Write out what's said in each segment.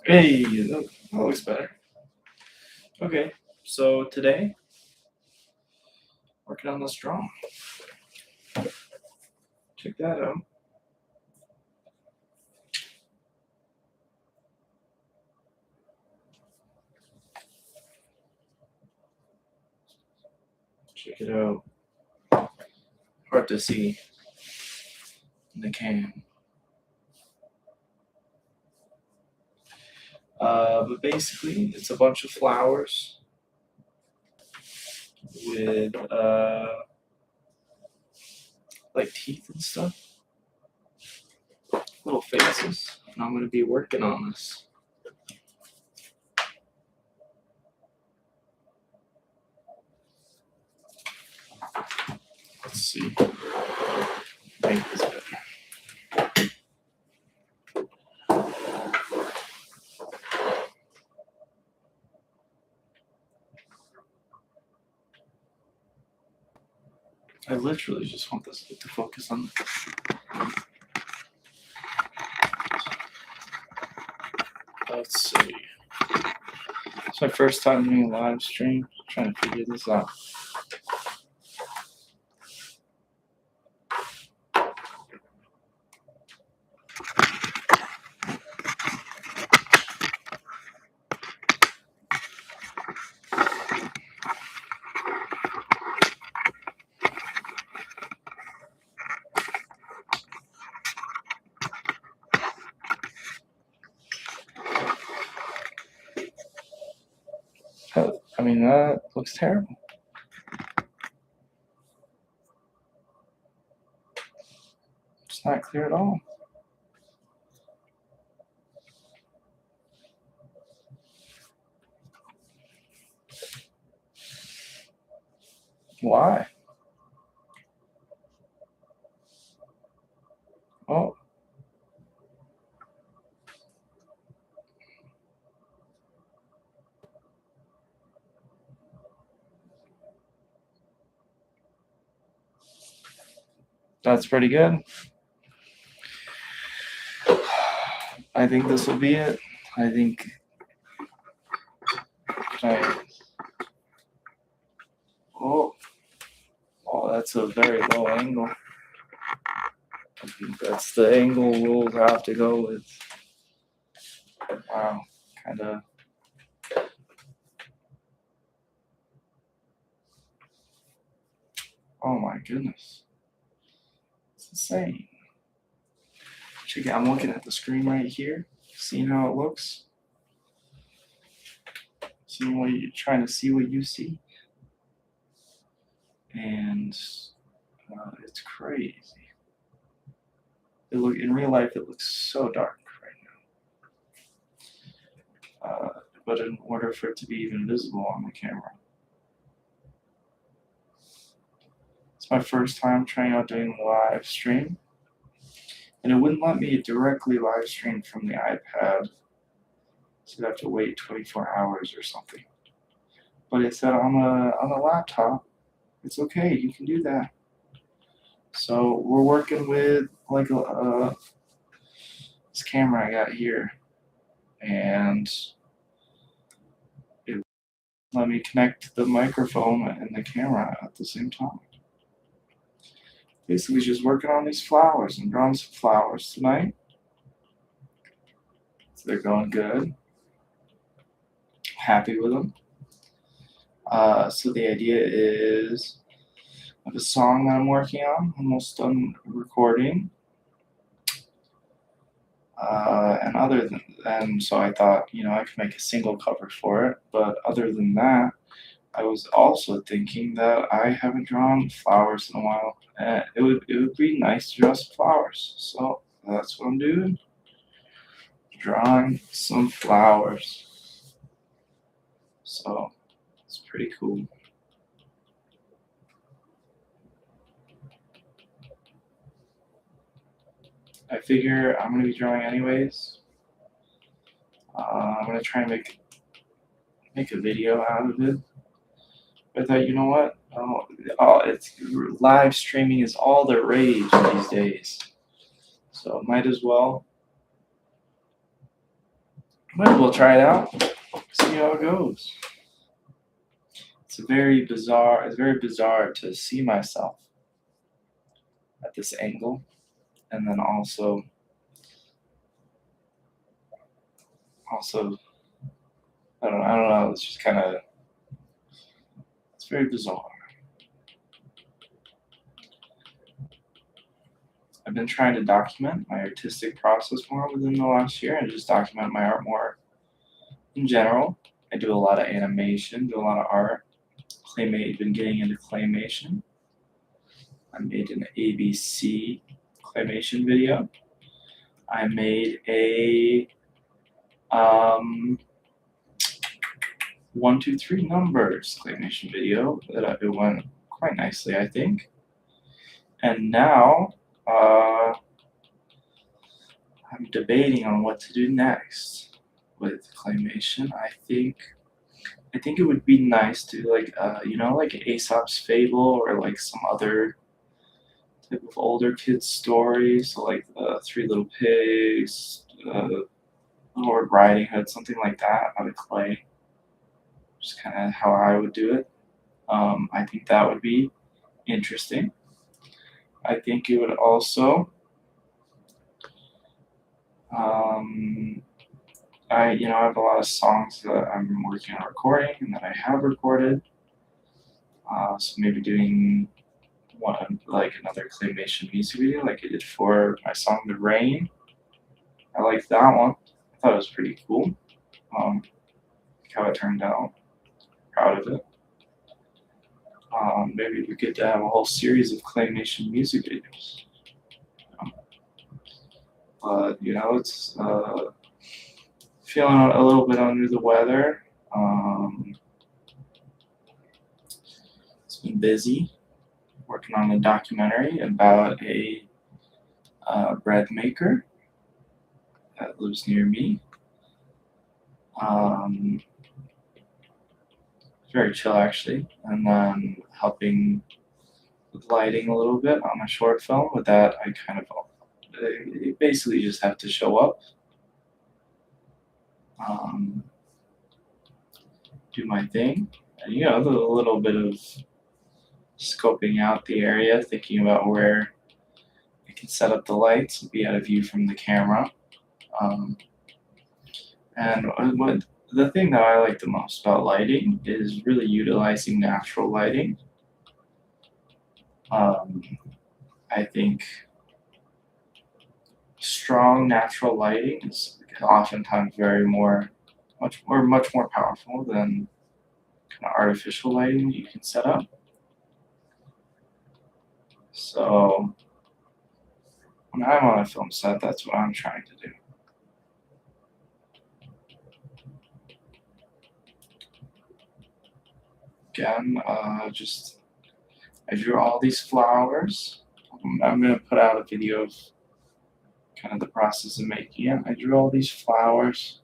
Hey, that looks better. Okay, so today, working on this drum. Check that out. Check it out. Hard to see in the can. But basically, it's a bunch of flowers with like teeth and stuff, little faces, and I'm gonna be working on this. Let's see. Make this better. I literally just want this to focus on. Let's see. It's my first time doing a live stream. Trying to figure this out. I mean, that looks terrible. It's not clear at all. Why? Oh. That's pretty good. I think this will be it. I think. Oh, that's a very low angle. I think that's the angle we'll have to go with. Wow, kind of. Oh my goodness. It's insane. Check it, I'm looking at the screen right here, seeing how it looks. Seeing what you're trying to see what you see. And it's crazy. In real life, it looks so dark right now. But in order for it to be even visible on the camera. It's my first time trying out doing a live stream. And it wouldn't let me directly live stream from the iPad. So you'd have to wait 24 hours or something. But it said on a laptop, it's okay, you can do that. So we're working with like this camera I got here, and it let me connect the microphone and the camera at the same time. Basically, just working on these flowers and drawing some flowers tonight. So they're going good. Happy with them. So the idea is I have a song that I'm working on, almost done recording. And so I thought, I could make a single cover for it. But other than that, I was also thinking that I haven't drawn flowers in a while. And it would be nice to draw some flowers. So that's what I'm doing. Drawing some flowers. So it's pretty cool. I figure I'm gonna be drawing anyways. I'm gonna try and make a video out of it. But I thought, you know what? It's live streaming is all the rage these days. So might as well Might as well try it out, see how it goes. It's very bizarre to see myself at this angle, and then also I don't know. It's just it's very bizarre. I've been trying to document my artistic process more within the last year, and just document my art more in general. I do a lot of animation, do a lot of art. Been getting into claymation. I made an ABC claymation video. I made a 1, 2, 3 numbers claymation video that it went quite nicely, I think. And now I'm debating on what to do next with claymation. I think it would be nice to like Aesop's Fable or like some other type of older kids story. So like Three Little Pigs, Lord Riding Hood, something like that out of clay. Just kind of how I would do it. I think that would be interesting. I think it would also. I have a lot of songs that I'm working on recording and that I have recorded. So maybe doing another claymation music video like I did for my song The Rain. I liked that one. I thought it was pretty cool. How it turned out. Proud of it. Maybe we could have a whole series of claymation music videos. But it's feeling a little bit under the weather. It's been busy working on a documentary about a bread maker that lives near me. Very chill actually, and then helping with lighting a little bit on my short film. With that, I basically just have to show up, do my thing, and a little bit of scoping out the area, thinking about where I can set up the lights, be out of view from the camera. And what the thing that I like the most about lighting is really utilizing natural lighting. I think strong natural lighting is oftentimes much more powerful than kind of artificial lighting that you can set up. So when I'm on a film set, that's what I'm trying to do. Again, I drew all these flowers. I'm going to put out a video of kind of the process of making it. I drew all these flowers.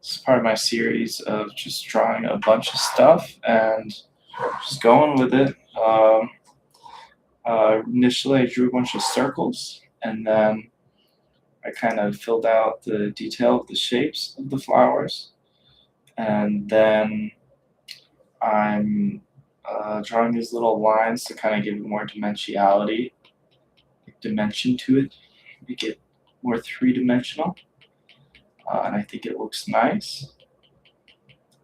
This is part of my series of just drawing a bunch of stuff and just going with it. Initially, I drew a bunch of circles, and then I kind of filled out the detail of the shapes of the flowers. And then I'm drawing these little lines to kind of give it more dimension to it, make it more three-dimensional. And I think it looks nice.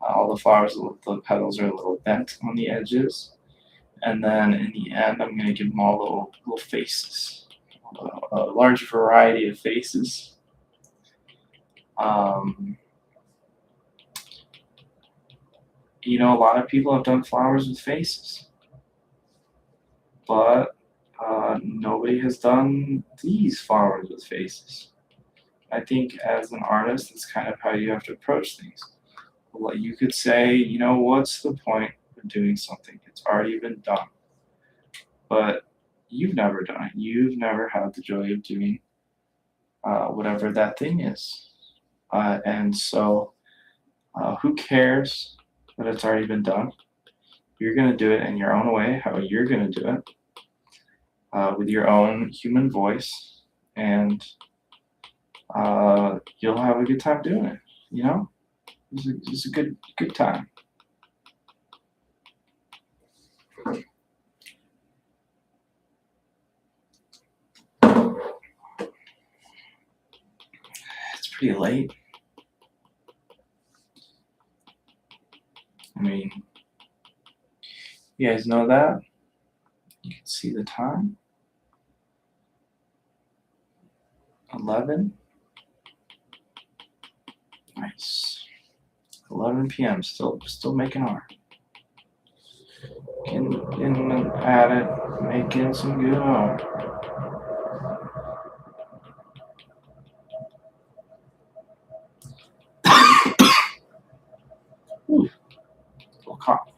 All the flowers, the petals are a little bent on the edges. And then in the end, I'm going to give them all little faces, a large variety of faces. A lot of people have done flowers with faces, but nobody has done these flowers with faces. I think as an artist, that's kind of how you have to approach things. Well, you could say, what's the point of doing something? It's already been done. But you've never done it. You've never had the joy of doing whatever that thing is. And so who cares that it's already been done? You're going to do it in your own way, how you're going to do it, with your own human voice, and you'll have a good time doing it. you know, it was a good time. It's pretty late. I mean, you guys know that? You can see the time. 11. Nice. 11 p.m. Still making art. Getting at it, making some good art. Ooh, little cough.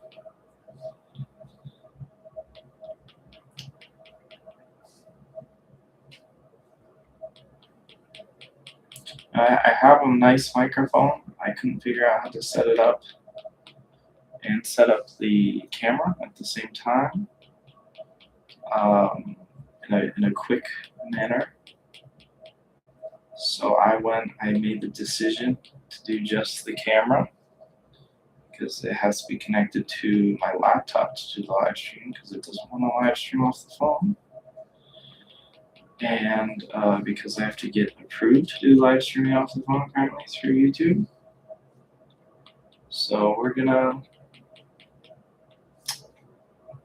I have a nice microphone. I couldn't figure out how to set it up and set up the camera at the same time in a quick manner. So I made the decision to do just the camera because it has to be connected to my laptop to do the live stream because it doesn't want to live stream off the phone. And because I have to get approved to do live streaming off the phone apparently through YouTube. So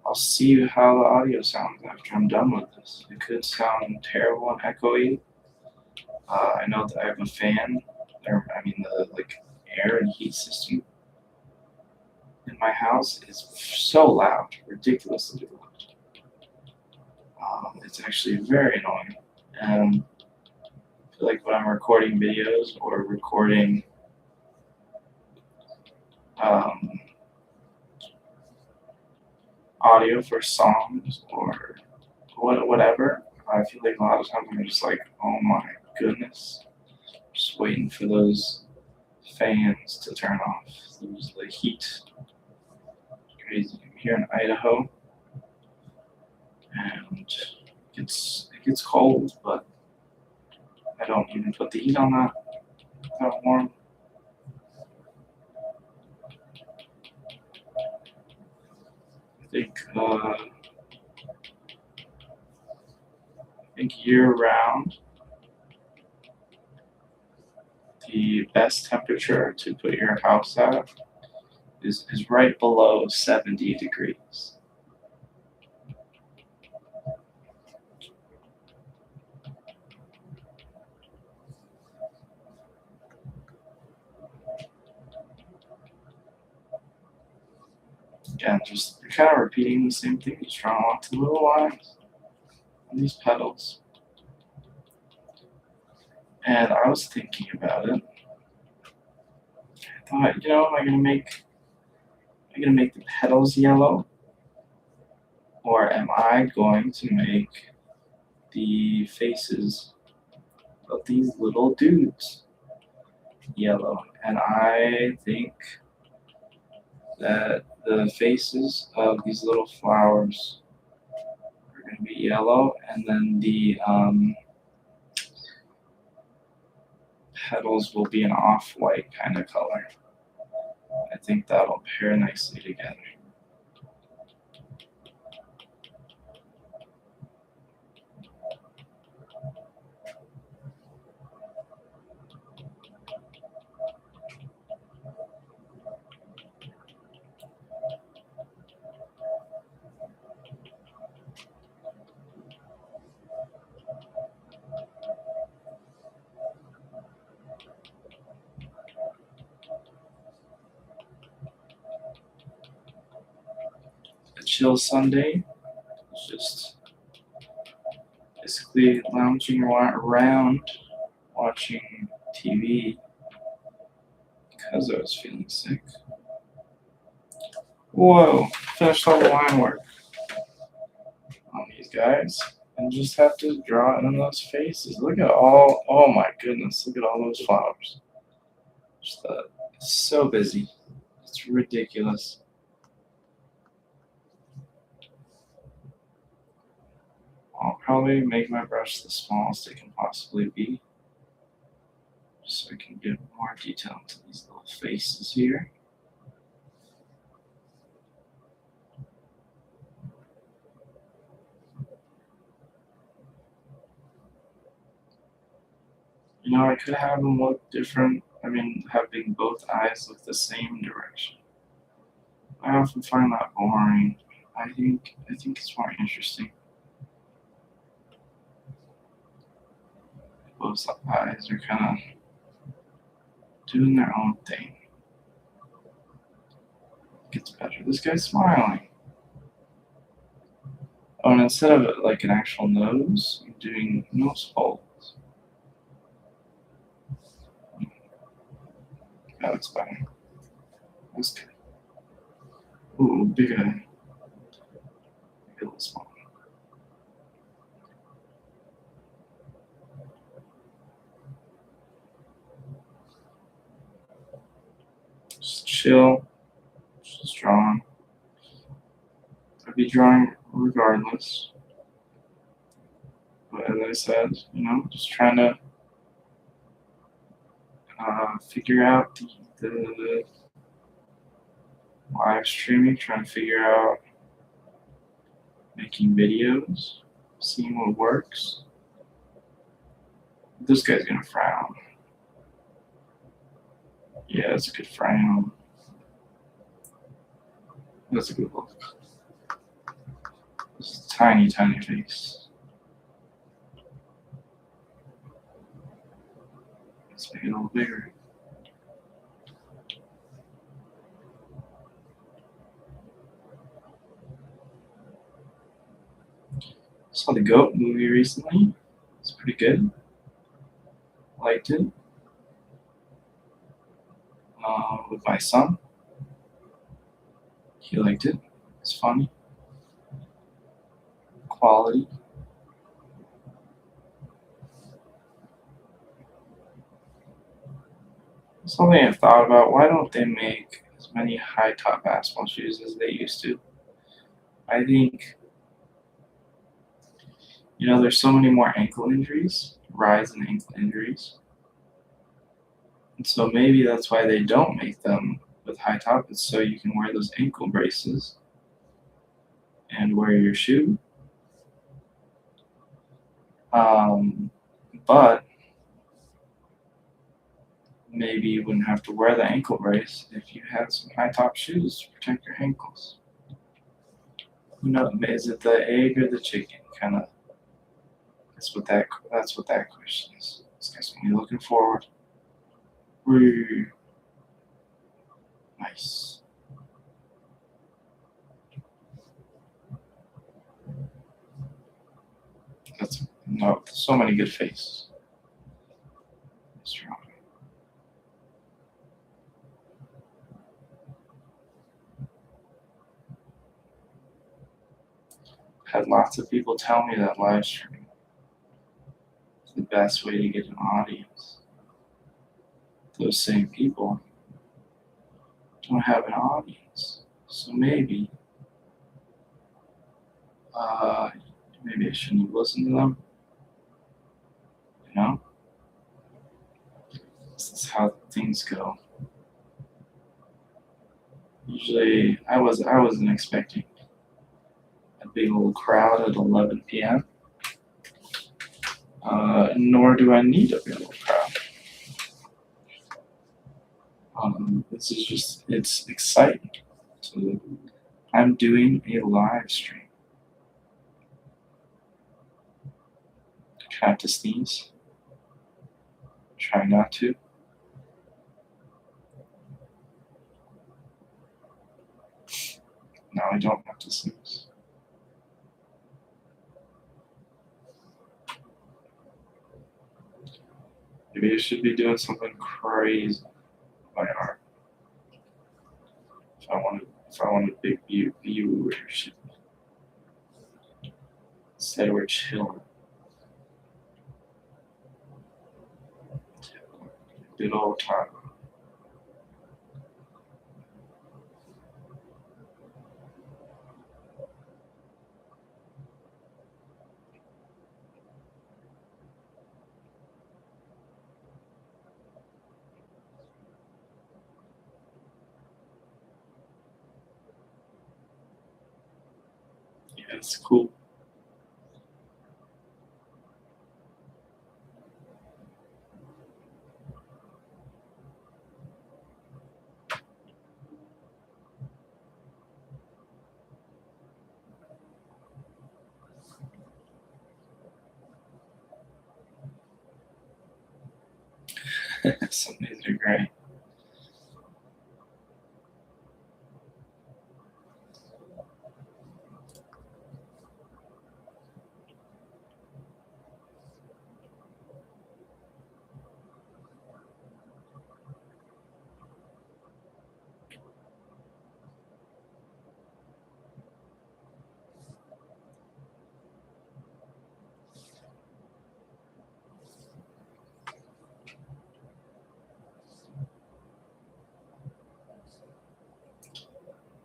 I'll see how the audio sounds after I'm done with this. It could sound terrible and echoey. I know that I have a fan, the air and heat system in my house is so loud, ridiculously loud. It's actually very annoying. And I feel like when I'm recording videos or recording audio for songs or whatever, I feel like a lot of times I'm just like, oh my goodness, just waiting for those fans to turn off. The heat. Crazy. I'm here in Idaho, and it gets cold, but I don't even put the heat on that. That warm. I think year round, the best temperature to put your house at is right below 70 degrees. Again, just kind of repeating the same thing, just drawing lots of little lines on these petals. And I was thinking about it. I thought, am I gonna make the petals yellow? Or am I going to make the faces of these little dudes yellow? And I think that the faces of these little flowers are going to be yellow, and then the petals will be an off-white kind of color. I think that'll pair nicely together. A chill Sunday, just basically lounging around, watching TV because I was feeling sick. Whoa, finished all the line work on these guys and just have to draw in those faces. Look at oh my goodness, look at all those flowers. It's so busy. It's ridiculous. I'll probably make my brush the smallest it can possibly be, so so I can get more detail into these little faces here. You know, I could have them look different. I mean, having both eyes look the same direction. I often find that boring. I think it's more interesting. Both eyes are kind of doing their own thing. Gets better. This guy's smiling. Oh, and instead of like an actual nose, I'm doing nose holes. That looks better. That's good. Ooh, big eye. A little small. Just chill. Just drawing. I'd be drawing regardless. But as I said, you know, just trying to figure out the live streaming, trying to figure out making videos, seeing what works. This guy's gonna frown. Yeah, that's a good frown. That's a good look. This is a tiny, tiny face. Let's make it a little bigger. Saw the Goat movie recently. It's pretty good. Liked it. With my son. He liked it. It's funny. Quality. Something I've thought about, why don't they make as many high top basketball shoes as they used to? I think, you know, there's so many more ankle injuries, rise in ankle injuries. And so maybe that's why they don't make them with high top, it's so you can wear those ankle braces and wear your shoe. But maybe you wouldn't have to wear the ankle brace if you had some high top shoes to protect your ankles. You know, is it the egg or the chicken? Kind of. That's what that question is. This guy's gonna be looking forward. Woo. Nice. That's no, so many good faces. Strong. Had lots of people tell me that live streaming is the best way to get an audience. Those same people don't have an audience, so maybe I shouldn't have listened to them. You know, this is how things go. Usually, I wasn't expecting a big old crowd at 11 p.m. Nor do I need a big old crowd. This is just, it's exciting. So I'm doing a live stream. Try to sneeze. Try not to. Now I don't have to sneeze. Maybe I should be doing something crazy with my art. If I want a big viewership. Instead we're chilling. Good old time. it's cool. Some of these are great.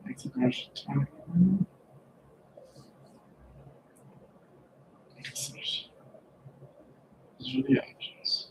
Makes a brush time. These are the options.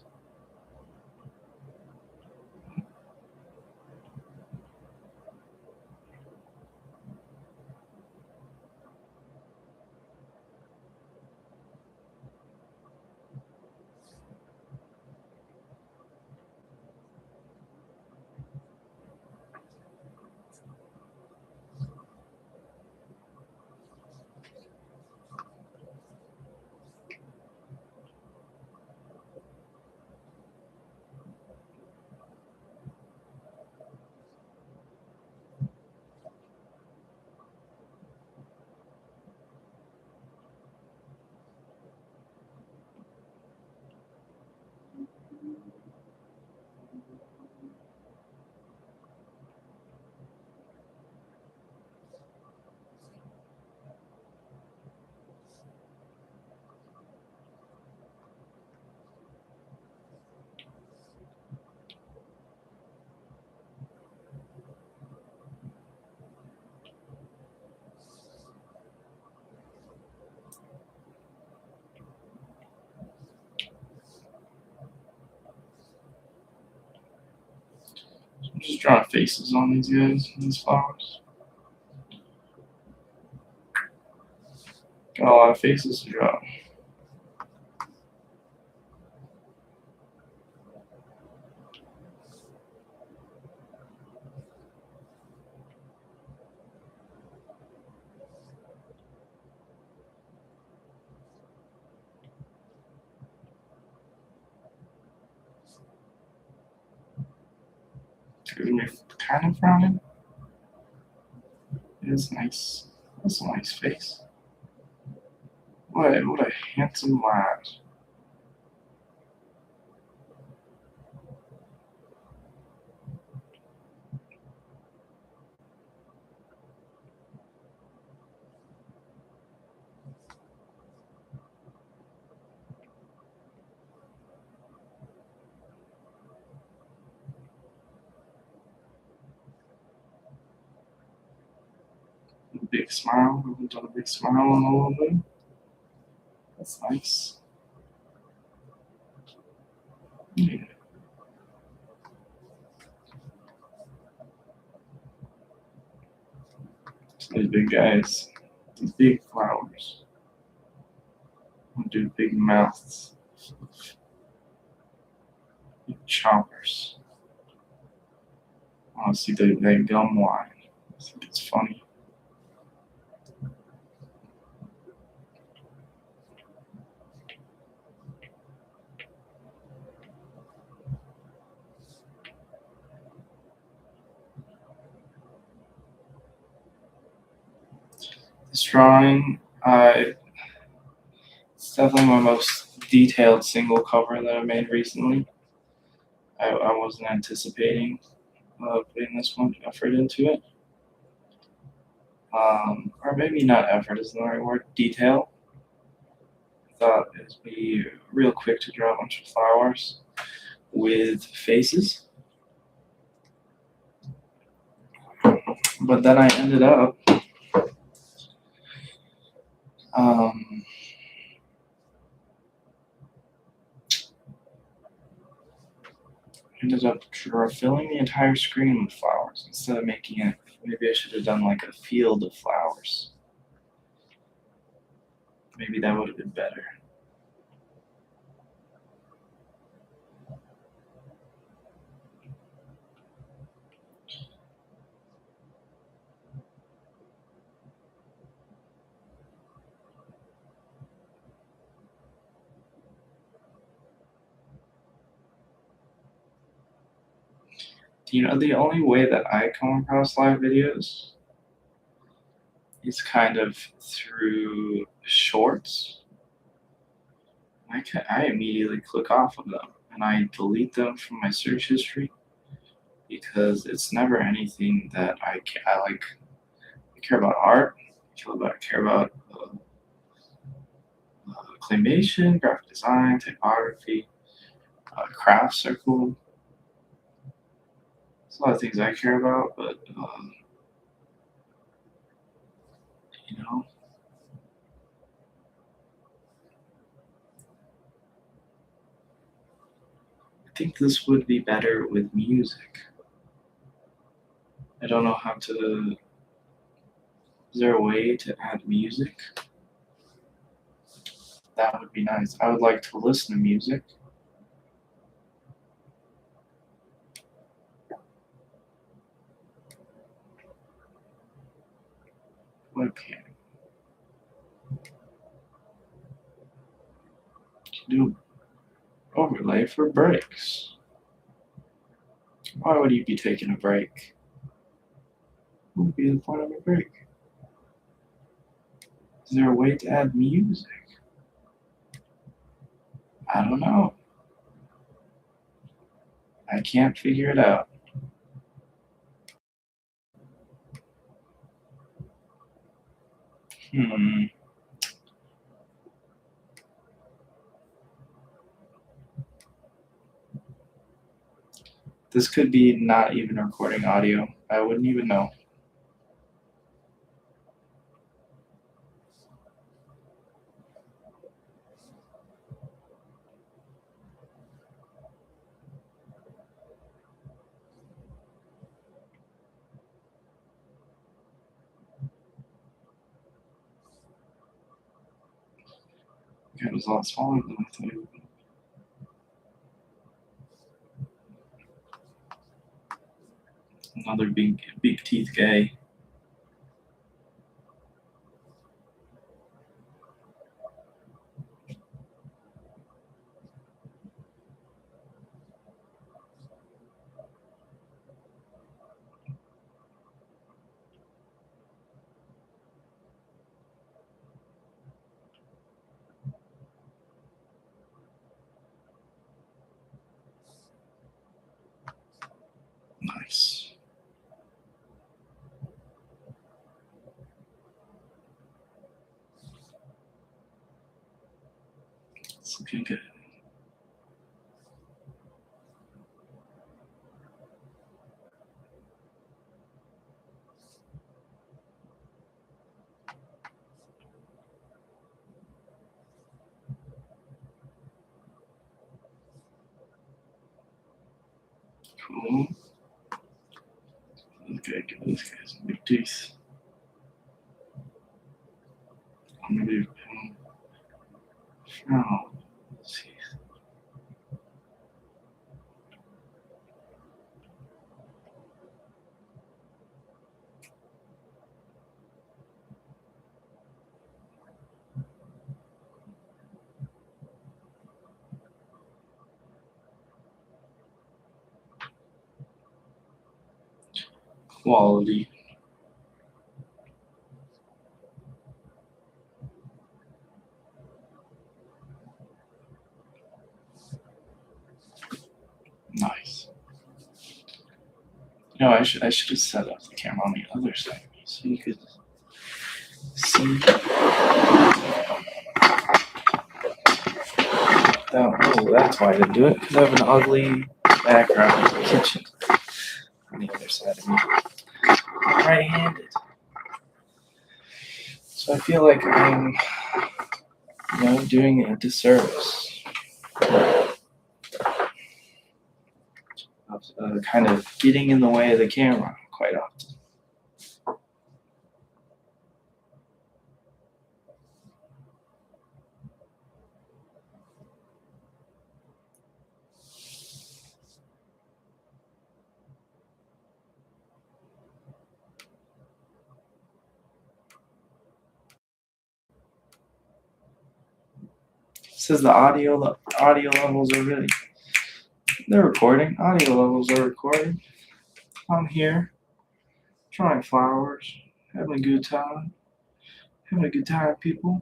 I'm just drawing faces on these guys, these flowers. Got a lot of faces to draw. Excuse me, kind of frowning. It is nice. That's a nice face. What a handsome lad. Big smile. We've done a big smile on a little bit. That's nice. Yeah. So these big guys, these big flowers. We'll do big mouths. Big choppers. I want to see that gum line. I think it's funny. This drawing, it's definitely my most detailed single cover that I made recently. I wasn't anticipating putting this much effort into it. Or maybe not effort isn't the right word, detail. I thought it would be real quick to draw a bunch of flowers with faces. But then I ended up filling the entire screen with flowers instead of making it. Maybe I should have done like a field of flowers. Maybe that would have been better. You know, the only way that I come across live videos is kind of through shorts. I immediately click off of them and I delete them from my search history because it's never anything that I like. I care about art. I care about claymation, graphic design, typography, crafts are cool. There's a lot of things I care about, but you know, I think this would be better with music. I don't know how to. Is there a way to add music? That would be nice. I would like to listen to music. Webcam. Do overlay for breaks. Why would you be taking a break? What would be the point of a break? Is there a way to add music? I don't know. I can't figure it out. This could be not even recording audio. I wouldn't even know. It was a lot smaller than I thought it would be. Another big teeth guy. Nice. It's looking good. Cool. Okay, give this guy some big teeth. I'm gonna do frown. Let's see. Quality. Nice. You know, I should have set up the camera on the other side so you could see. Oh, that's why I didn't do it, because I have an ugly background in the kitchen on the other side of me. I'm right-handed. So I feel like I'm, doing a disservice. Of kind of getting in the way of the camera quite often. says the audio levels are really, they're recording. Audio levels are recording. I'm here trying flowers, having a good time. Having a good time, people.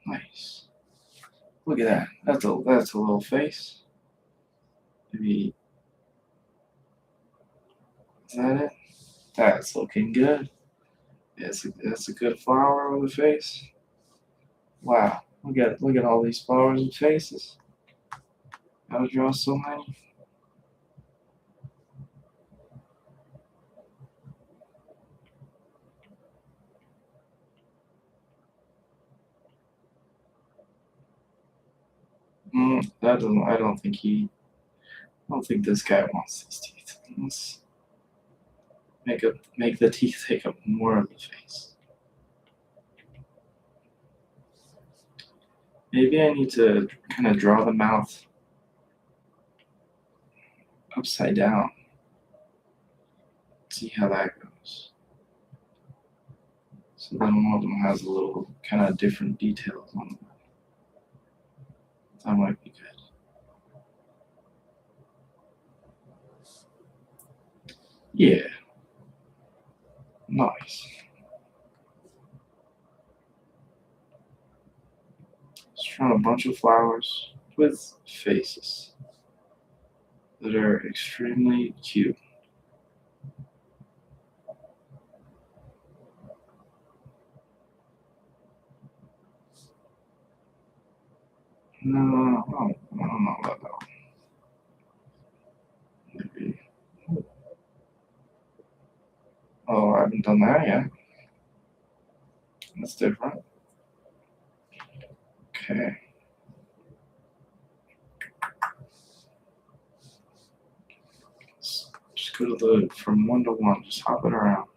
Nice. Look at that. That's a little face. Maybe is that it? That's looking good. That's a good flower with a face. Wow. Look at all these flowers and faces. Gotta draw so many. That doesn't. I don't think he. I don't think this guy wants these teeth. Let's make the teeth take up more of the face. Maybe I need to kind of draw the mouth upside down. See how that goes. So then one of them has a little kind of different details on them. That might be good. Yeah. Nice. Just drawing a bunch of flowers with faces that are extremely cute. No, I don't know about that one. Maybe. Oh, I haven't done that yet. That's different. Okay. Just go to the from 1 to 1. Just hop it around.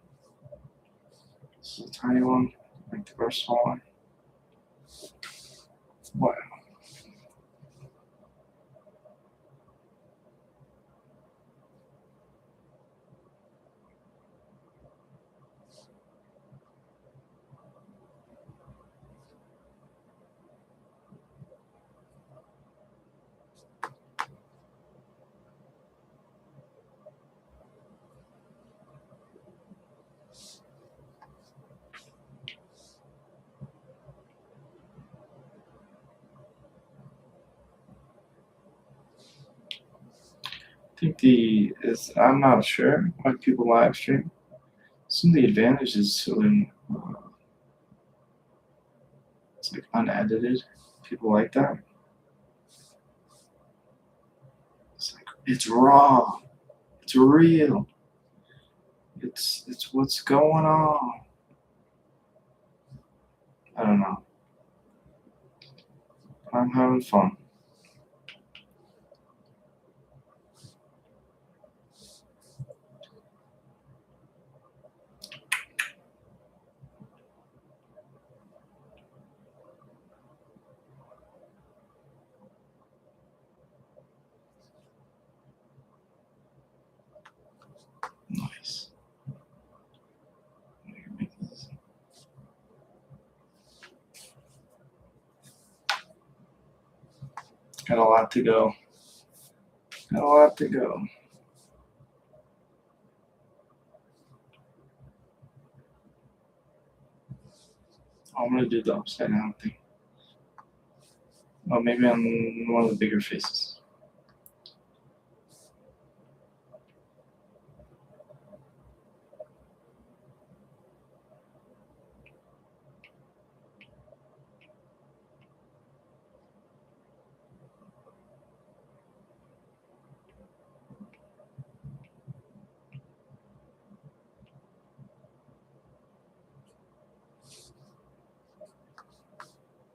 This is a tiny one. Make the rest smaller. Wow. I think I'm not sure why people live stream. Some of the advantages to them, it's like unedited. People like that. It's like it's raw. It's real. It's what's going on. I don't know. I'm having fun. Nice. Got a lot to go. Got a lot to go. I'm gonna do the upside down thing. Oh, maybe on one of the bigger faces.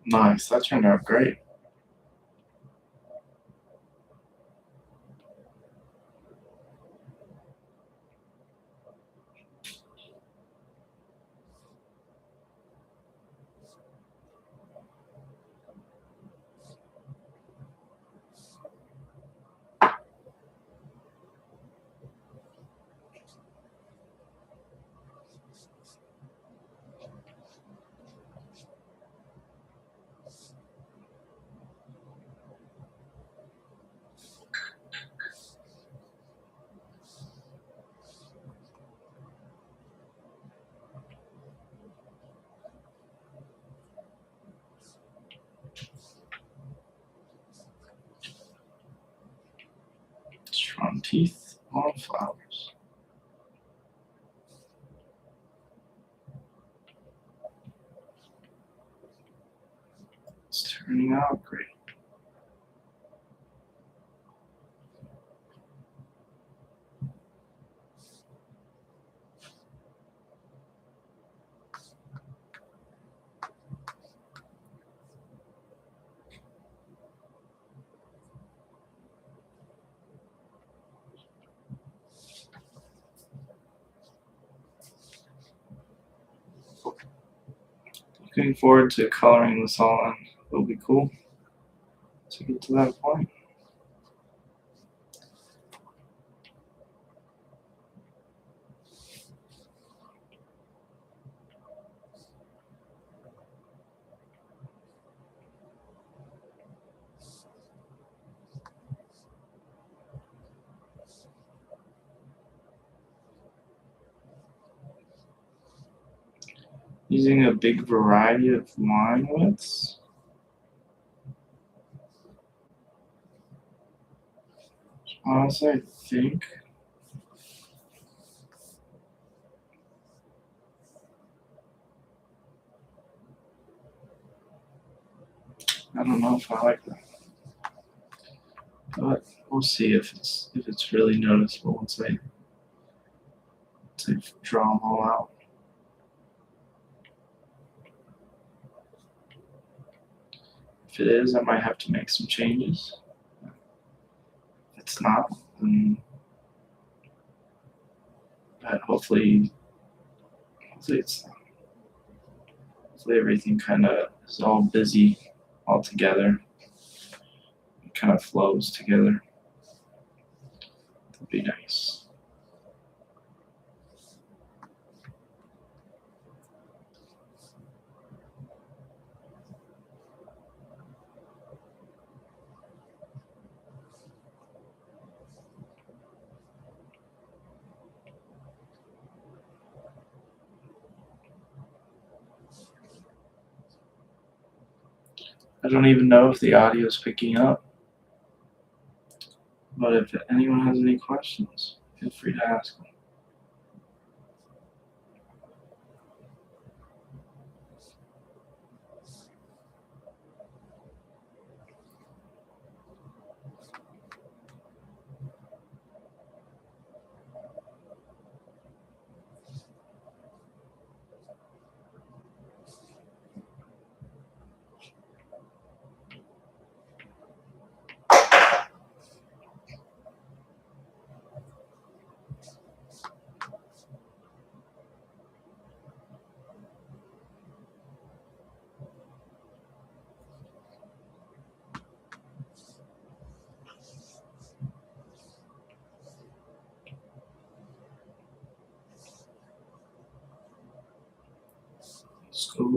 Nice. That turned out great. teeth on flowers. It's turning out great. Looking forward to coloring this all in. It'll be cool to get to that point. Using a big variety of line widths. Honestly, I think I don't know if I like that, but we'll see if it's really noticeable once I draw them all out. If it is, I might have to make some changes. If it's not, then hopefully it's not. Hopefully everything kind of is all busy all together. It kind of flows together. That'd be nice. I don't even know if the audio is picking up, but if anyone has any questions, feel free to ask them. So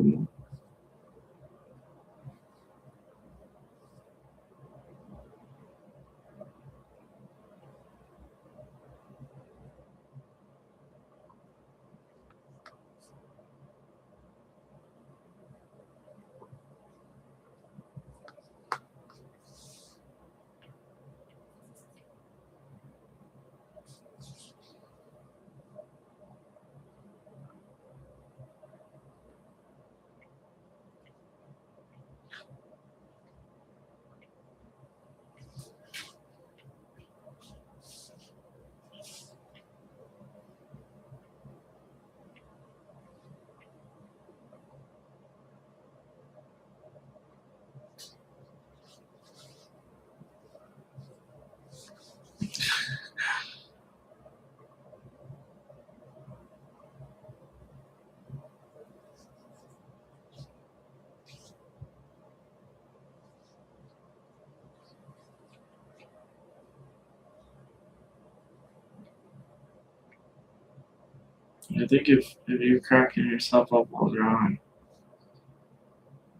I think if you're cracking yourself up while drawing,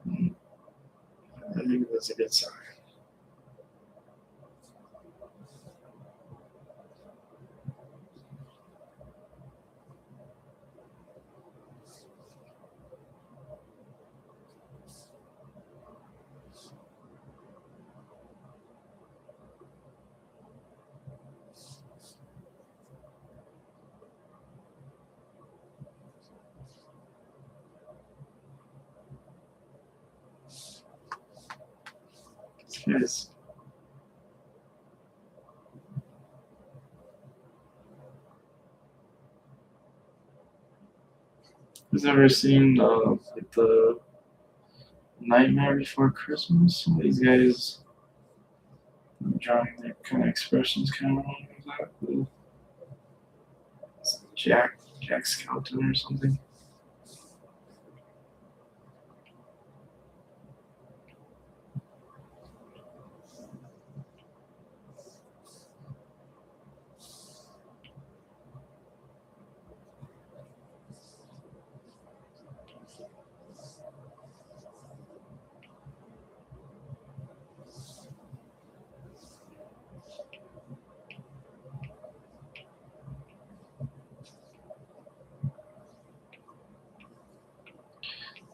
I think that's a good sign. Jeez. Who's ever seen like the Nightmare Before Christmas? Some of these guys drawing their kind of expressions kind of like that. Jack Skeleton or something.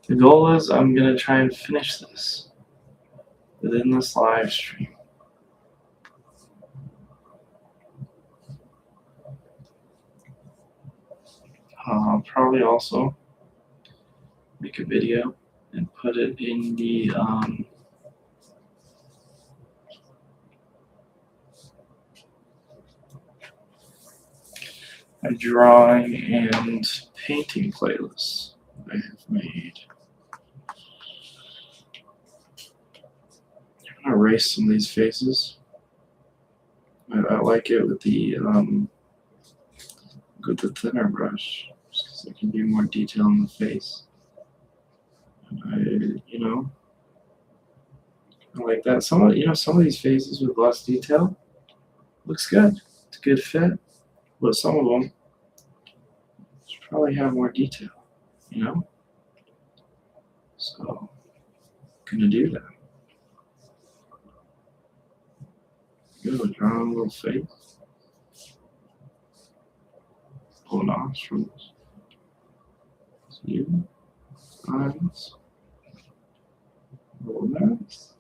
The goal is I'm gonna try and finish this within this live stream. Probably also make a video and put it in the a drawing and painting playlist I have made. I'm gonna erase some of these faces. I like it with the thinner brush, just because I can do more detail in the face. And I like that. Some of these faces with less detail looks good. It's a good fit, but some of them should probably have more detail. So I'm gonna do that. Good, draw a little face, pull nostrils, you, eyes, little nose.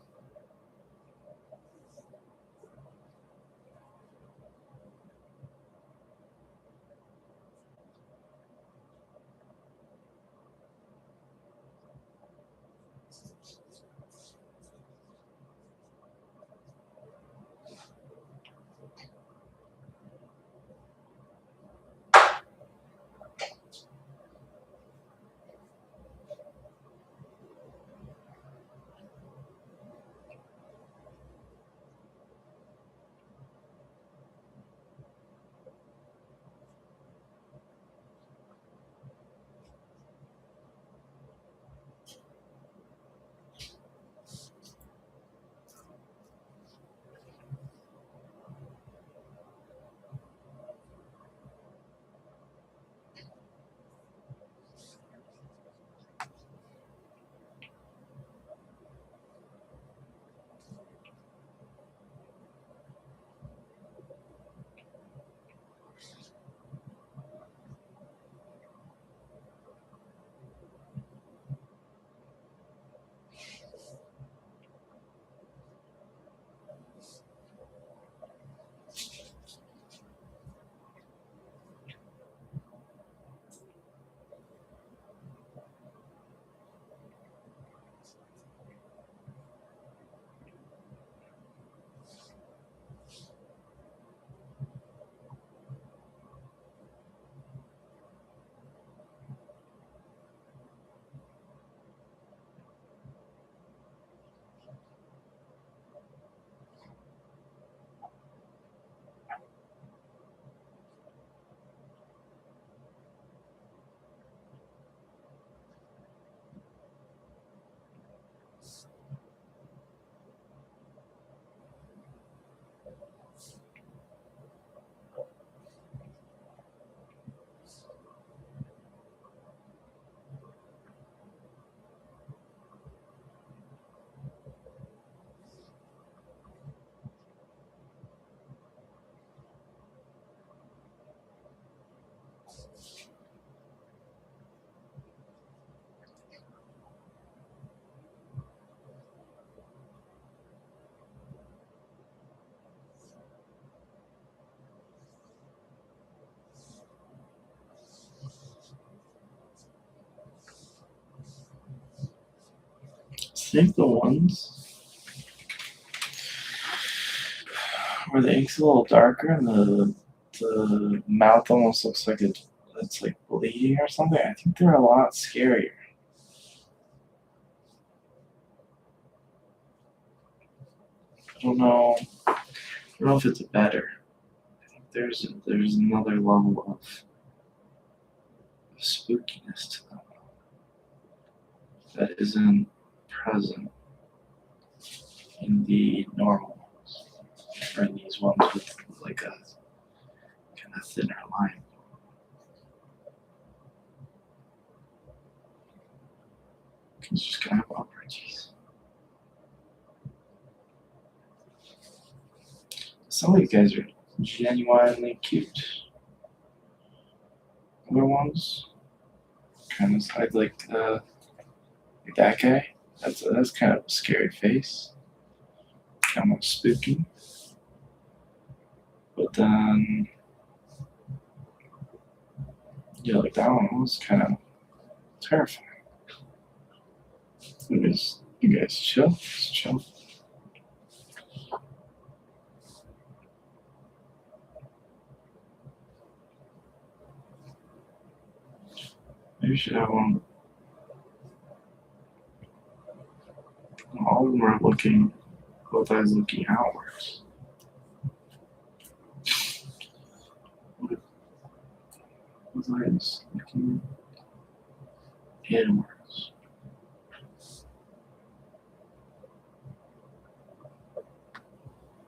I think the ones where the ink's a little darker and the mouth almost looks like it's like bleeding or something. I think they're a lot scarier. I don't know. I don't know if it's better. I think there's another level of spookiness to them that isn't present in the normal ones, or in these ones with like a kind of thinner line. It's just kind of opportunities. Some of these guys are genuinely cute. Other ones, kind of, I like that guy. That's kind of a scary face, kind of spooky. But then, yeah, like that one was kind of terrifying. You guys chill, just chill. Maybe you should have one. All of them are looking, both eyes looking outwards. Both eyes looking inwards.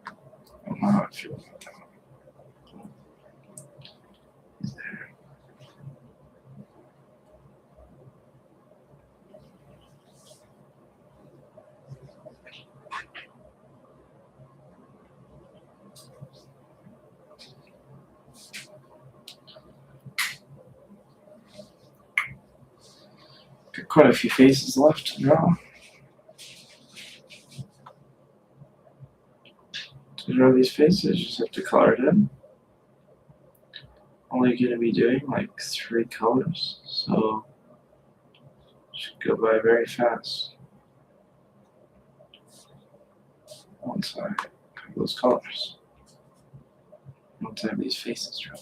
I don't know how I feel about that. He's there. Got quite a few faces left to draw. To draw these faces, you just have to color it in. Only going to be doing like 3 colors, so it should go by very fast once I have those colors. Once I have these faces drawn.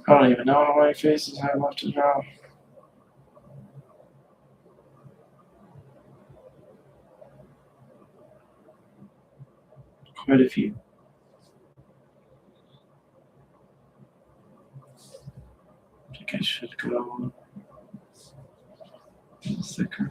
I don't even know how many faces I have left to draw. Quite a few. I think I should go a little thicker.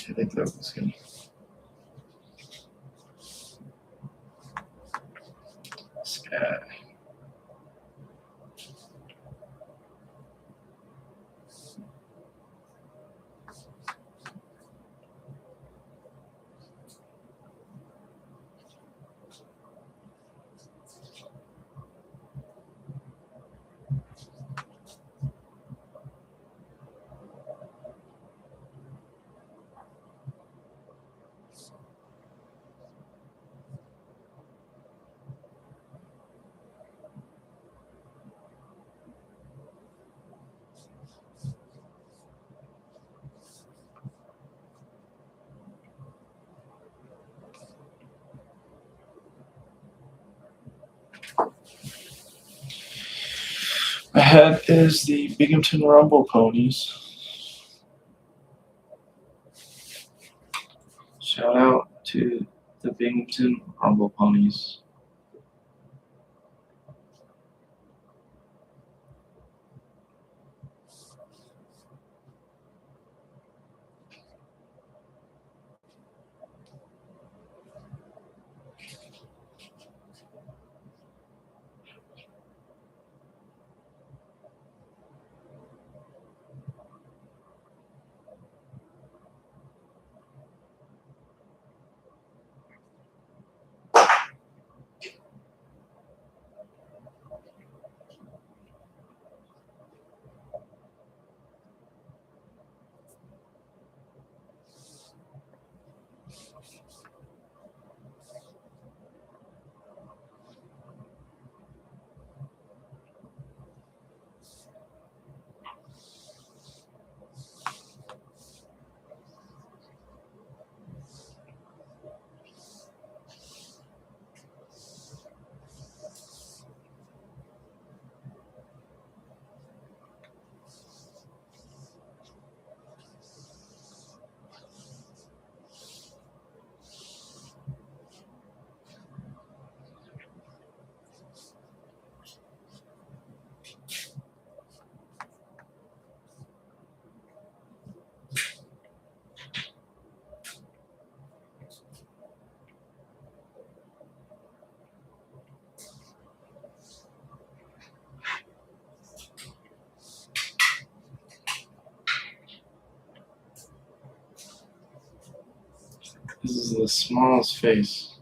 I think that was good. Sky. Ahead is the Binghamton Rumble Ponies. Shout out to the Binghamton Rumble Ponies. This is the smallest face.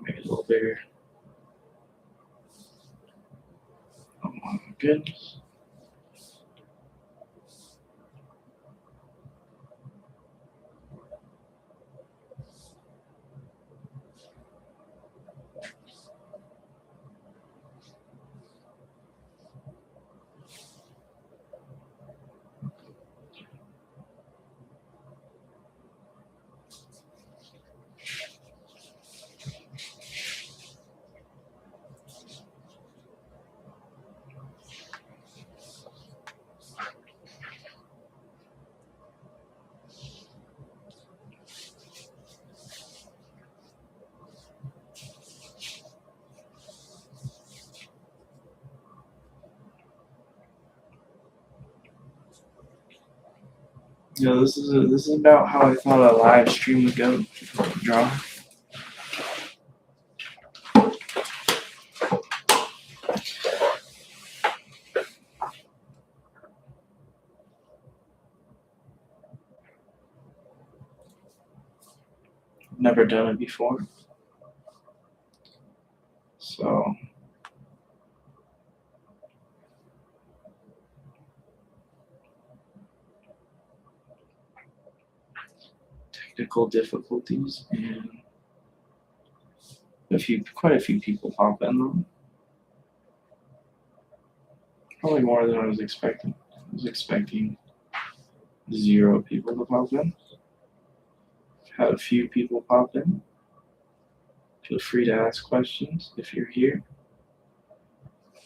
Make it a little bigger. Oh my goodness. Yeah, this is about how I thought a live stream would go. Draw. Never done it before. So technical difficulties and quite a few people pop in though. Probably more than I was expecting. I was expecting 0 people to pop in. Had a few people pop in. Feel free to ask questions if you're here.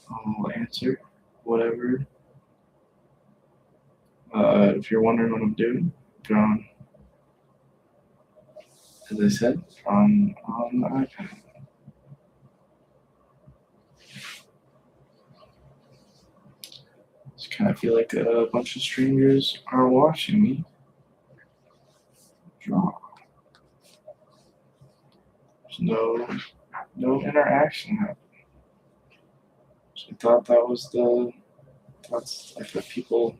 I'll answer whatever. If you're wondering what I'm doing, drawing, as I said, on the iPad. Just kind of feel like a bunch of strangers are watching me draw. There's no interaction happening. So I thought that's like the people,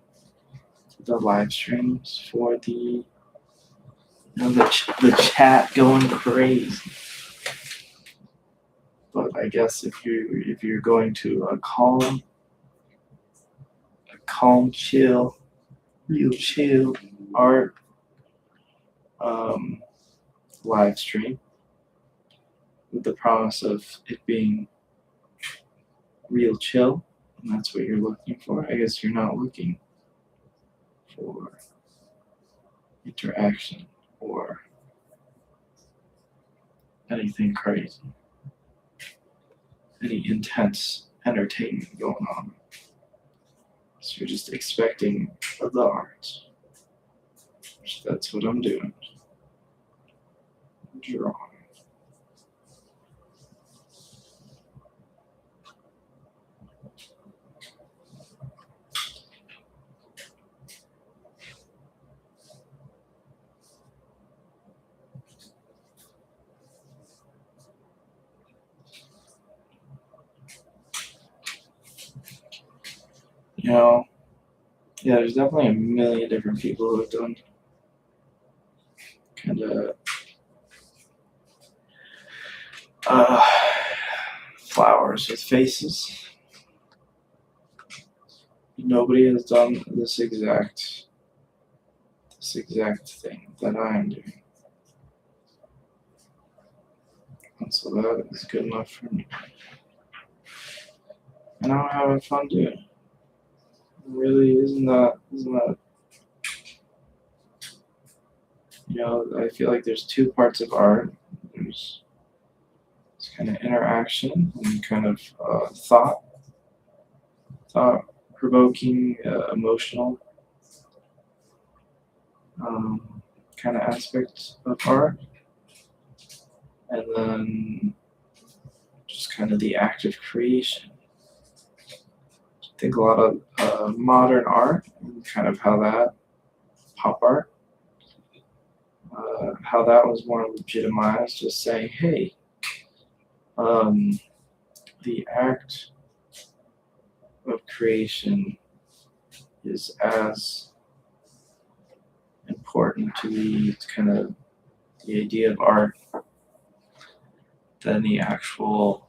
the live streams for the the chat going crazy. But I guess if you're going to a calm, chill, real chill art live stream with the promise of it being real chill, and that's what you're looking for, I guess you're not looking for interaction or anything crazy. any intense entertainment going on. So you're just expecting the art. So that's what I'm doing. Drawing. You know, yeah, there's definitely a million different people who have done kind of flowers with faces. Nobody has done this exact thing that I am doing. And so that is good enough for me. And I'm having fun doing it. Really, isn't that, you know, I feel like there's two parts of art. There's this kind of interaction and kind of thought provoking, emotional kind of aspect of art. And then just kind of the act of creation. I think a lot of modern art and kind of how that pop art, how that was more legitimized, just saying, hey, the act of creation is as important to the kind of the idea of art than the actual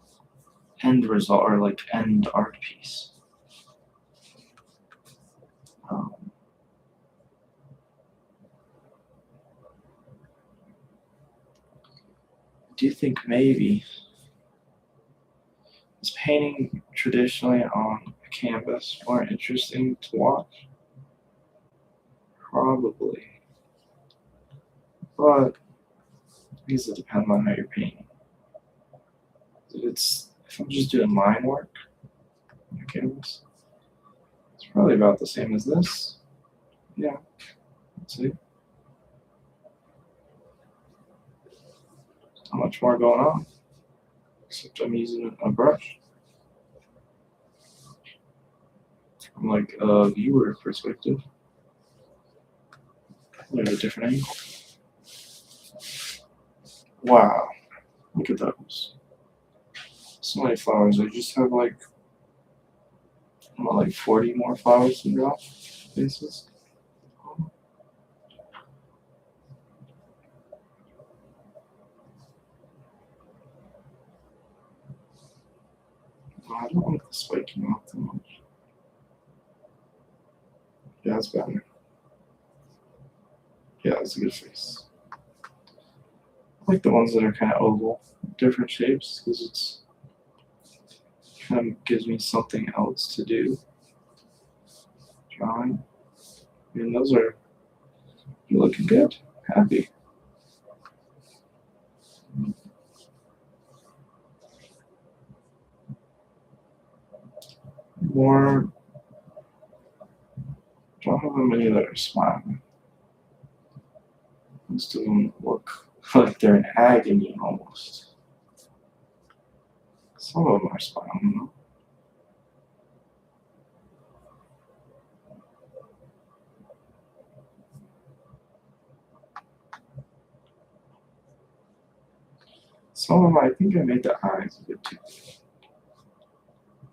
end result or like end art piece. Do you think maybe is painting traditionally on a canvas more interesting to watch? Probably. But I guess it depends on how you're painting. If I'm just doing line work on a canvas, it's probably about the same as this. Yeah. Let's see. Not much more going on. Except I'm using a brush. From like a viewer perspective. There's a different angle. Wow. Look at those. So many flowers. I just have like 40 more flowers to draw. Faces. I don't want the spiking off too much. Yeah, that's better. Yeah, that's a good face. I like the ones that are kind of oval, different shapes, because it's kind of gives me something else to do. Drawing. I mean, those are you're looking good. Happy. More. Don't have many that are smiling. Most of them look like they're in agony almost. Some of them are smiling though. Some of them, I think I made the eyes a bit too big.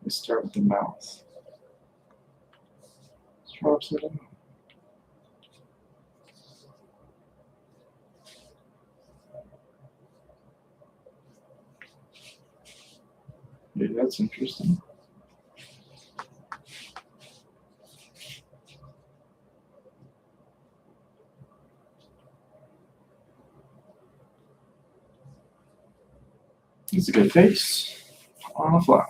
Let's start with the mouth. Let's draw upside down. Maybe that's interesting. It's a good face on a flower.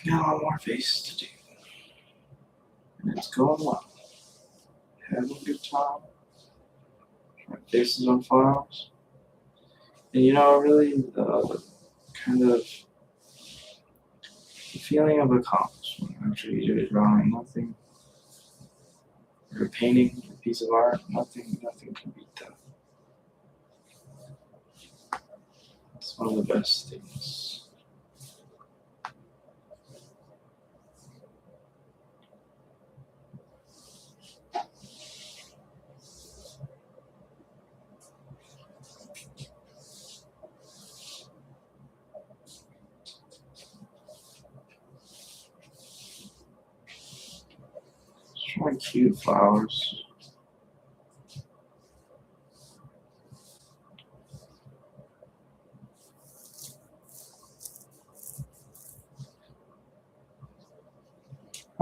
Got a lot more face to do. And it's going well. Having a good time. faces on flowers. And you know, really, kind of the feeling of accomplishment after you do a drawing, nothing, or a painting, a piece of art, nothing can beat that. It's one of the best things. Just really cute flowers.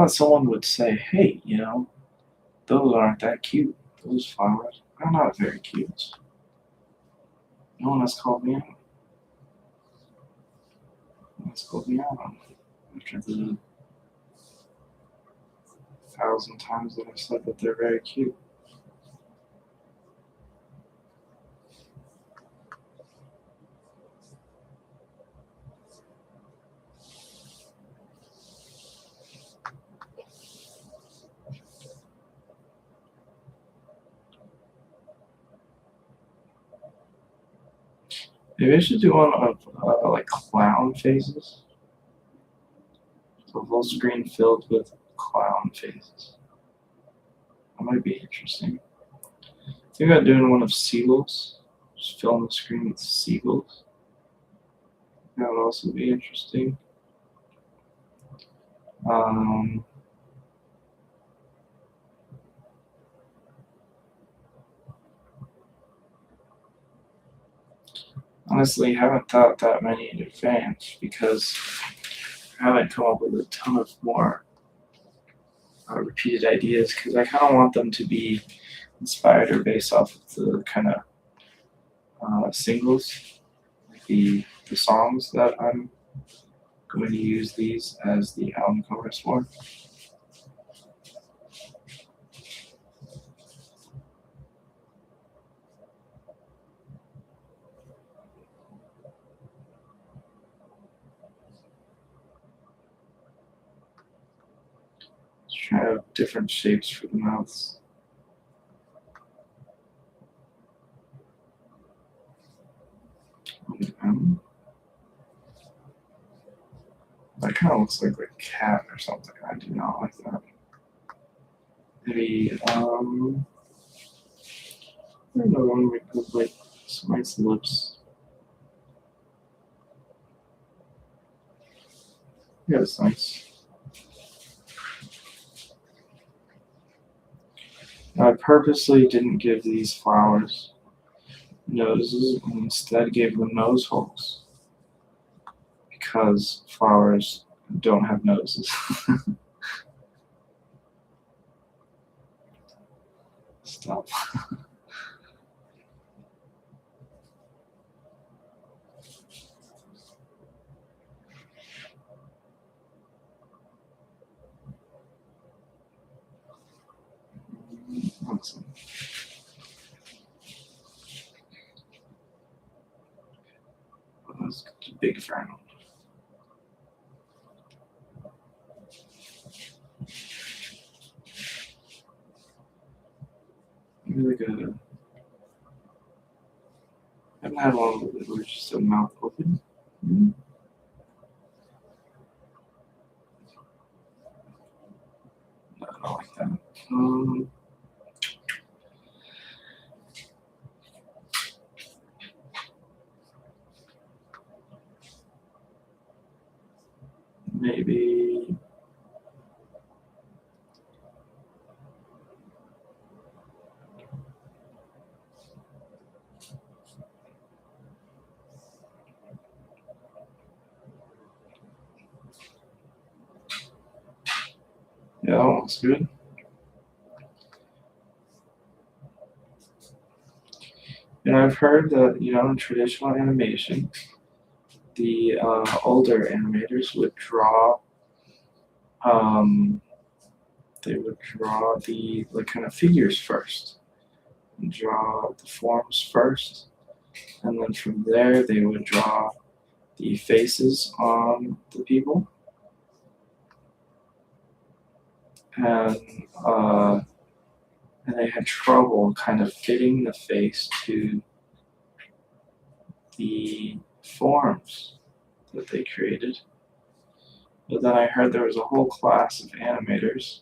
Someone would say, hey, you know, those aren't that cute. Those flowers are not very cute. No one has called me out. No one has called me out after the 1,000 times that I've said that they're very cute. Maybe I should do one of like clown faces. So a full screen filled with clown faces. That might be interesting. I think about doing one of seagulls. Just filling the screen with seagulls. That would also be interesting. Honestly, haven't thought that many in advance because I haven't come up with a ton of more repeated ideas because I kind of want them to be inspired or based off of the kind of singles, like the songs that I'm going to use these as the album covers for. Just try out different shapes for the mouths. That kind of looks like a cat or something. I do not like that. Maybe, I don't know, one with like some nice lips. Yeah, it's nice. I purposely didn't give these flowers noses and instead gave them nose holes because flowers don't have noses. Stop. Awesome. That's a big frown. Really good. I haven't had one with it where it's just a mouth open. Mm-hmm. No, I don't like that. Maybe. Yeah, that looks good. And I've heard that, you know, in traditional animation, the older animators would draw, they would draw the like kind of figures first, draw the forms first, and then from there they would draw the faces on the people, and they had trouble kind of fitting the face to the forms that they created. But then I heard there was a whole class of animators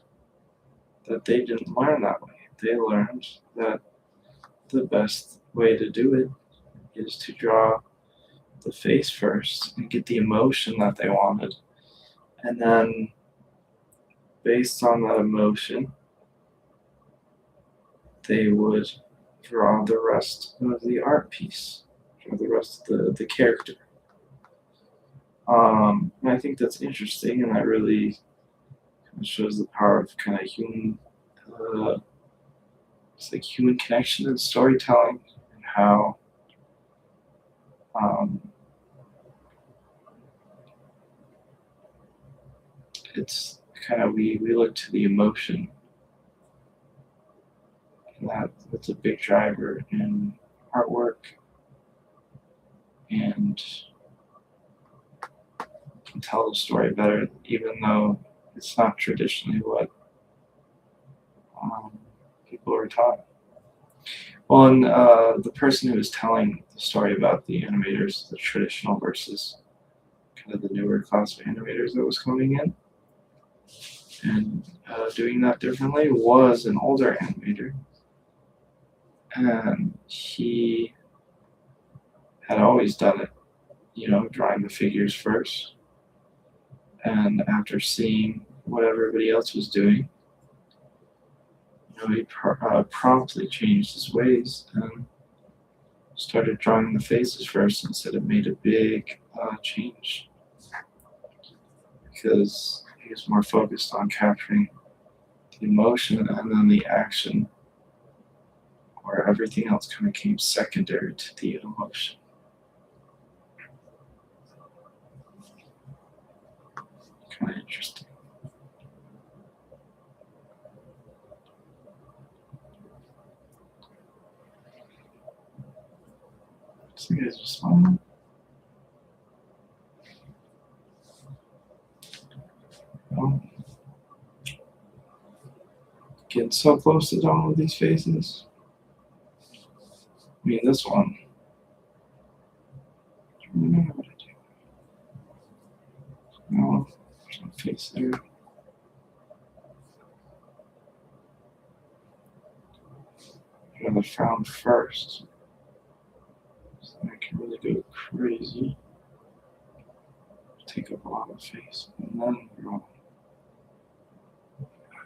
that they didn't learn that way. They learned that the best way to do it is to draw the face first and get the emotion that they wanted. And then, based on that emotion, they would draw the rest of the art piece, draw the rest of the character. And I think that's interesting, and that really shows the power of kind of human, it's like human connection and storytelling, and how it's kind of we look to the emotion, and that's a big driver in artwork, and can tell the story better, even though it's not traditionally what people are taught. Well, and the person who was telling the story about the animators, the traditional versus kind of the newer class of animators that was coming in, and doing that differently, was an older animator. And he had always done it, drawing the figures first. And after seeing what everybody else was doing, he promptly changed his ways and started drawing the faces first, and said it made a big change, because he was more focused on capturing the emotion, and then the action, where everything else kind of came secondary to the emotion. Kind of interesting. So you guys are smiling. Oh. Getting so close to done with these faces. I mean, this one. I don't remember what I do. No, there's no face there. I got the frown first, so I can really go crazy. Take up a lot of face, and then draw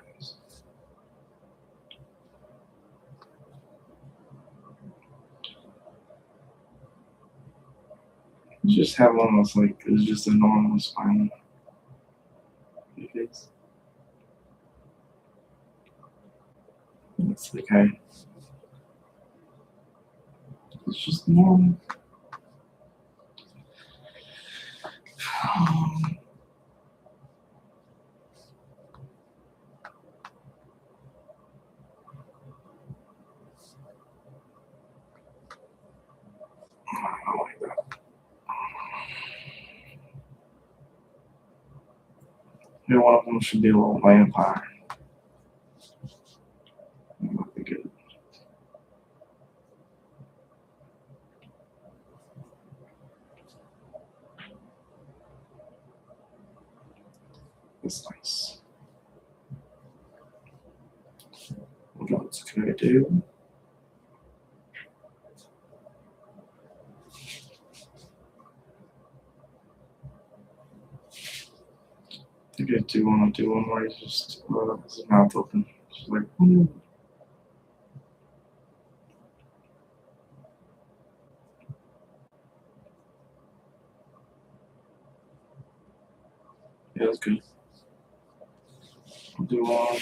eyes. Just have one that's like, it's just a normal spine face. It's like it's just normal. Maybe one of them should be a little vampire. That might be good. That's nice. What else can I do? I think I do want to do one where he's just has his mouth open. Just like, ooh. Yeah, that's good. I'll do one.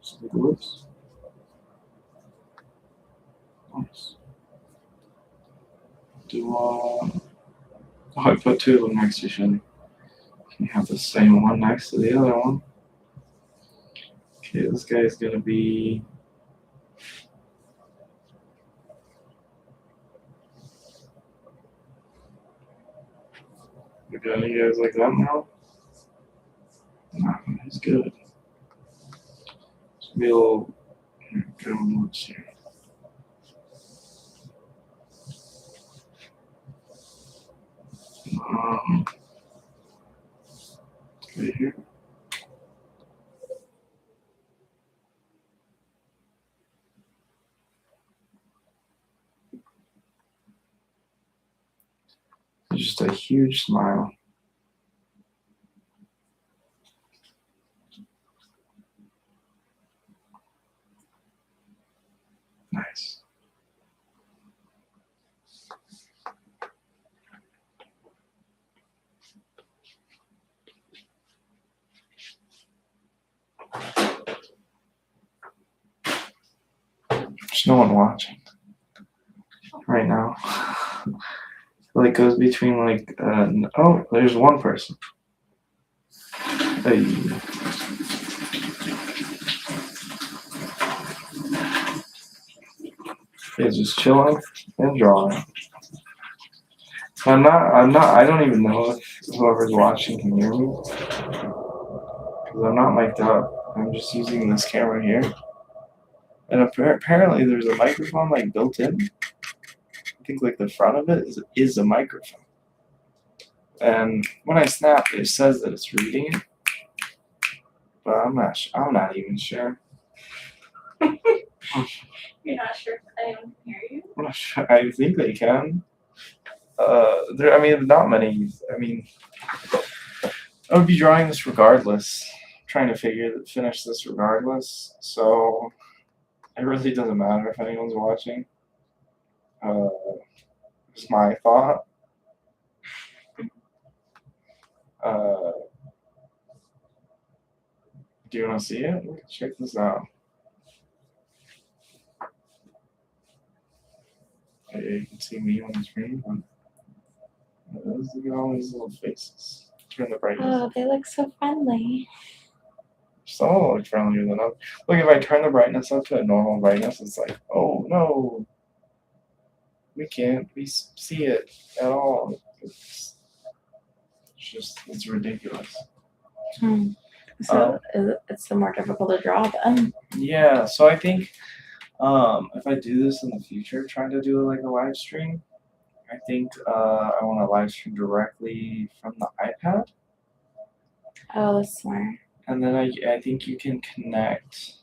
So the lips. Nice. Do one. Oh, I put two of them next to each other. You have the same one next to the other one. Okay, this guy's gonna be. You got any guys like that now? Nah, he's good. It's gonna be a little. Here, let's see. Right here. Just a huge smile. Nice. There's no one watching right now. It goes between oh, there's one person. Hey. He's just chilling and drawing. I don't even know if whoever's watching can hear me. Because I'm not mic'd up. I'm just using this camera here. And apparently there's a microphone built in. I think the front of it is a microphone. And when I snap, it says that it's reading it. But I'm not even sure. You're not sure if anyone can hear you? I'm not sure. I think they can. Not many. I would be drawing this regardless. Trying to finish this regardless. So it really doesn't matter if anyone's watching. It's my thought. Do you want to see it? Check this out. Okay, you can see me on the screen. Look at all these little faces. Turn the brightness. Oh, they look so friendly. Some of them look friendlier than others. Look, if I turn the brightness up to a normal brightness, it's like, oh no, we can't see it at all. It's ridiculous. So it's more difficult to draw then. Yeah, so I think if I do this in the future, trying to do a live stream, I think I want to live stream directly from the iPad. Oh, that's smart. And then I think you can connect.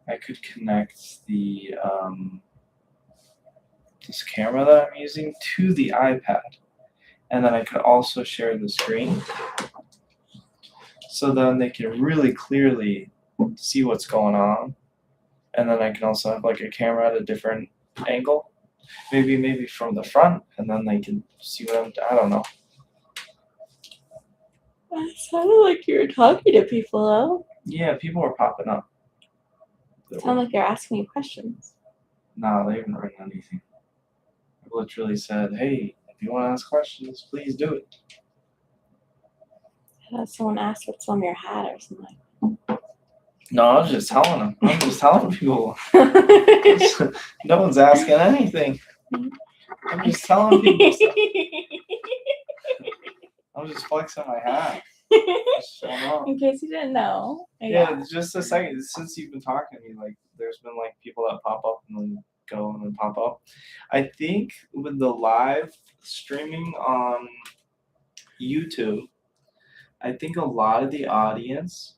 I could connect the this camera that I'm using to the iPad, and then I could also share the screen. So then they can really clearly see what's going on, and then I can also have a camera at a different angle, maybe from the front, and then they can see what I don't know. It sounded like you were talking to people, though. Yeah, people were popping up. It sounded like they're asking you questions. No, they haven't written anything. I literally said, hey, if you want to ask questions, please do it. Someone asked what's on your hat or something. No, I was just telling them. I'm just telling people. No one's asking anything. I'm just telling people stuff. I'm just flexing my hat. In case you didn't know. Yeah, just a second. Since you've been talking to me, there's been people that pop up and then go and then pop up. I think with the live streaming on YouTube, I think a lot of the audience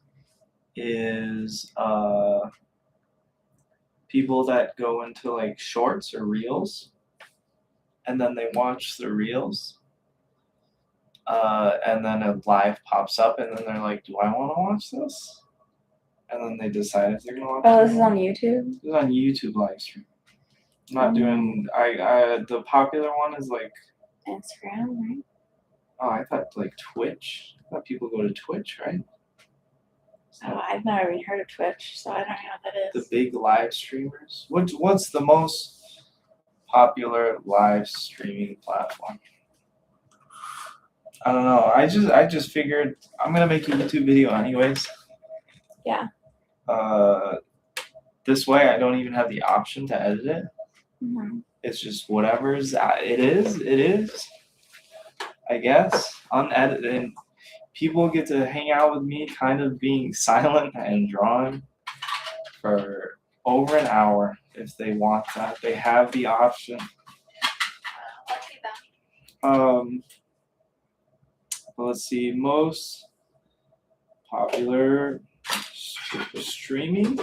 is people that go into shorts or reels, and then they watch the reels, and then a live pops up, and then they're like, do I want to watch this? And then they decide if they're going to watch it. Oh, this is on YouTube? This is on YouTube live stream. I'm not doing, the popular one is Instagram, right? Oh, I thought Twitch. I thought people go to Twitch, right? Oh, I've never even heard of Twitch, so I don't know what that is. The big live streamers. What's the most popular live streaming platform. I don't know. I just figured I'm gonna make a YouTube video anyways. Yeah. This way I don't even have the option to edit it. Mm-hmm. It's just whatever's it is. I guess unedited. And people get to hang out with me, kind of being silent and drawing for over an hour if they want that. They have the option. Let's see, most popular streaming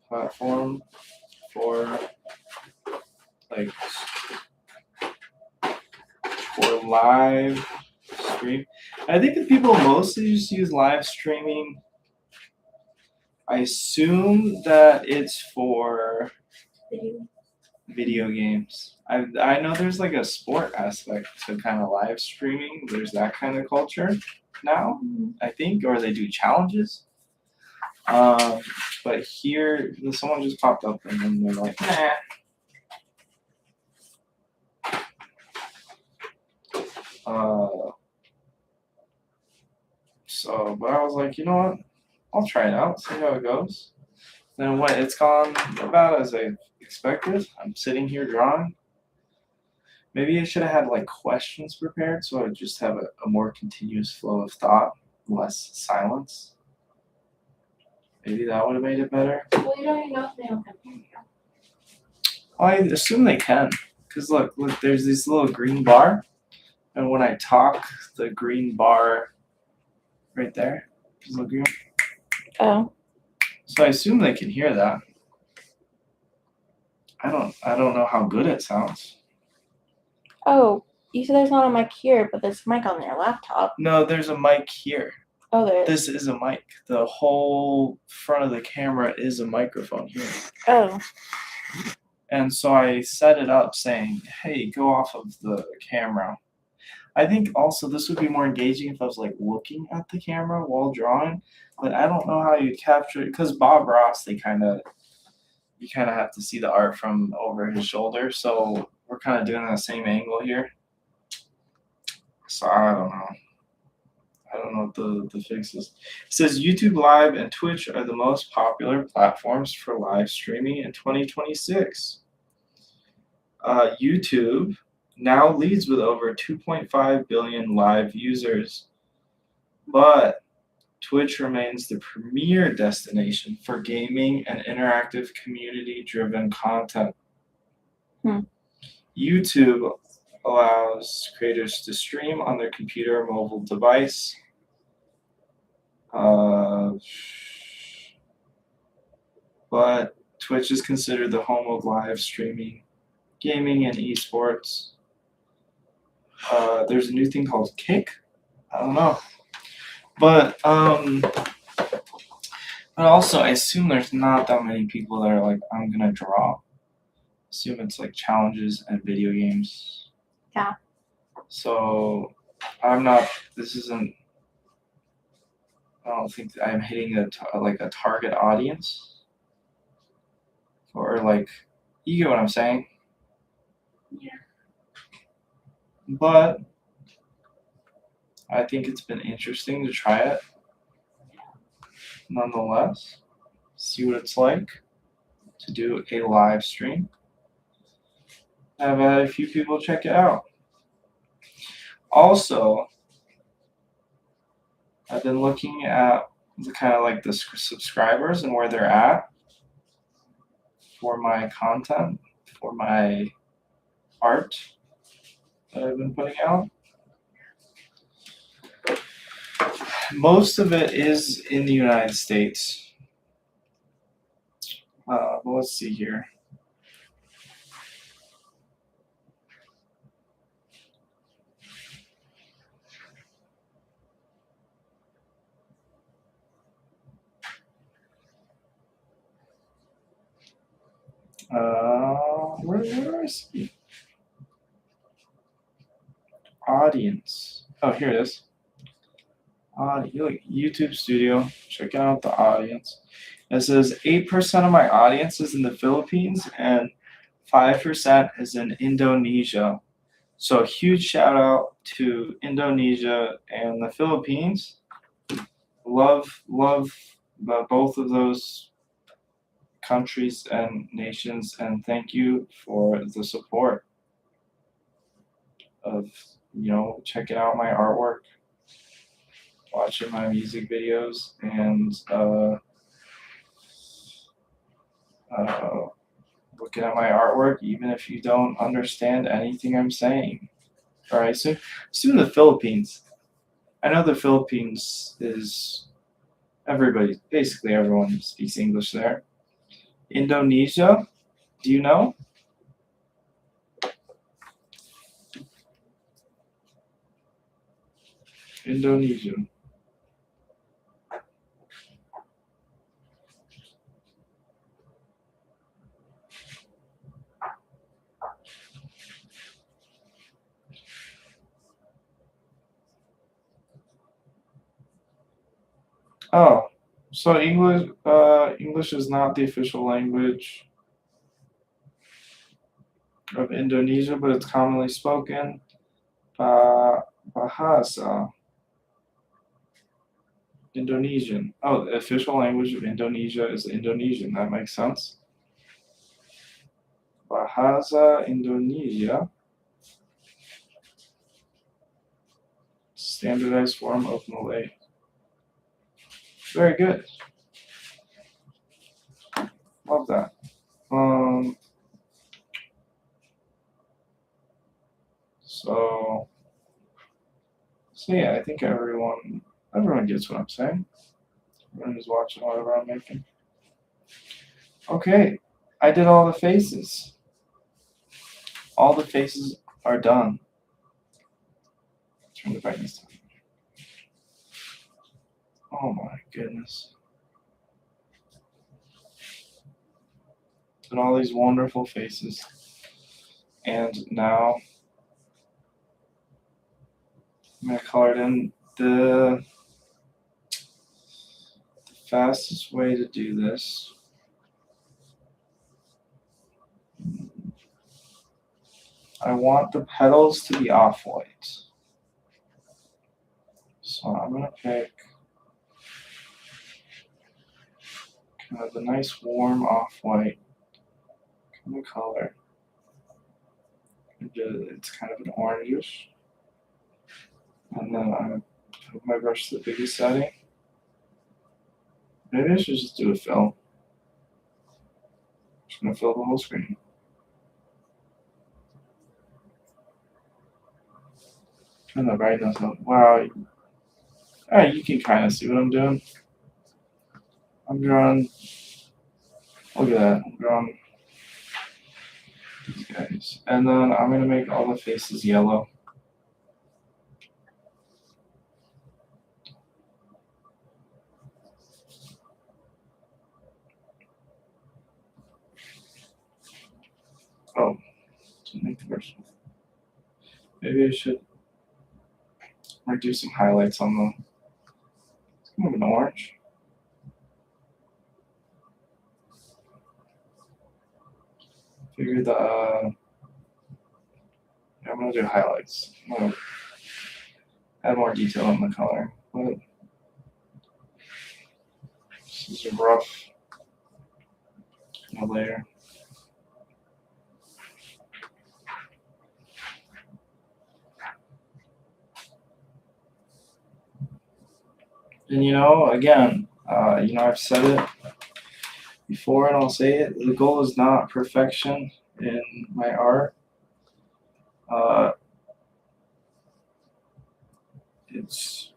platform for live stream. I think that people mostly just use live streaming. I assume that it's for video games. I know there's like a sport aspect to kind of live streaming. There's that kind of culture now, I think, or they do challenges. But here, someone just popped up and then they're like, nah. But I was like, you know what? I'll try it out, see how it goes. Then what? It's gone about as I expected. I'm sitting here drawing. Maybe I should have had like questions prepared so I would just have a more continuous flow of thought, less silence. Maybe that would have made it better. Well, you don't even know if they don't hear you. I assume they can. Because look, there's this little green bar. And when I talk, the green bar right there is a little green. Oh. So I assume they can hear that. I don't know how good it sounds. Oh, you said there's not a mic here, but there's a mic on your laptop. No, there's a mic here. Oh, there is. This is a mic. The whole front of the camera is a microphone here. Oh. And so I set it up saying, hey, go off of the camera. I think also this would be more engaging if I was like looking at the camera while drawing, but I don't know how you capture it because Bob Ross, you kind of have to see the art from over his shoulder. So we're kind of doing the same angle here. So I don't know. I don't know what the fix is. It says YouTube Live and Twitch are the most popular platforms for live streaming in 2026. YouTube now leads with over 2.5 billion live users, but Twitch remains the premier destination for gaming and interactive community-driven content. YouTube allows creators to stream on their computer or mobile device. But Twitch is considered the home of live streaming, gaming, and esports. There's a new thing called Kick. I don't know. But also I assume there's not that many people that are like, I'm gonna draw. Assume it's like challenges and video games. Yeah. So I don't think I'm hitting a target audience. Or like, you get what I'm saying? Yeah. But I think it's been interesting to try it. Nonetheless, see what it's like to do a live stream. I've had a few people check it out. Also, I've been looking at the subscribers and where they're at for my content, for my art that I've been putting out. Most of it is in the United States. But let's see here. Where is he? Audience. Oh, here it is. YouTube Studio. Checking out the audience. It says 8% of my audience is in the Philippines and 5% is in Indonesia. So a huge shout out to Indonesia and the Philippines. Love both of those countries and nations, and thank you for the support of checking out my artwork, watching my music videos, and looking at my artwork, even if you don't understand anything I'm saying. All right, so assume the Philippines. I know the Philippines is basically everyone speaks English there. Indonesia, do you know? Indonesia. Oh, so English is not the official language of Indonesia, but it's commonly spoken. Bahasa Indonesian. Oh, the official language of Indonesia is Indonesian. That makes sense. Bahasa Indonesia. Standardized form of Malay. Very good. Love that. So yeah, I think everyone gets what I'm saying. Everyone who's watching whatever I'm making. Okay, I did all the faces. All the faces are done. Turn the brightness down. Oh my goodness. And all these wonderful faces. And now I'm going to color it in. The fastest way to do this I want the petals to be off-white. So I'm going to pick kind of a nice warm off-white kind of color. It's kind of an orangish. And then I put my brush to the biggest setting. Maybe I should just do a fill. Just going to fill the whole screen. Turn the brightness up. Wow. Alright, you can kind of see what I'm doing. I'm drawing. Look at that. I'm drawing these guys. And then I'm going to make all the faces yellow. Oh, to make the first one. Maybe I should do some highlights on them. It's kind of an orange. Figure I'm going to do highlights. I'm going to add more detail in the color. But this is a rough layer. And again, I've said it before and I'll say it, the goal is not perfection in my art. It's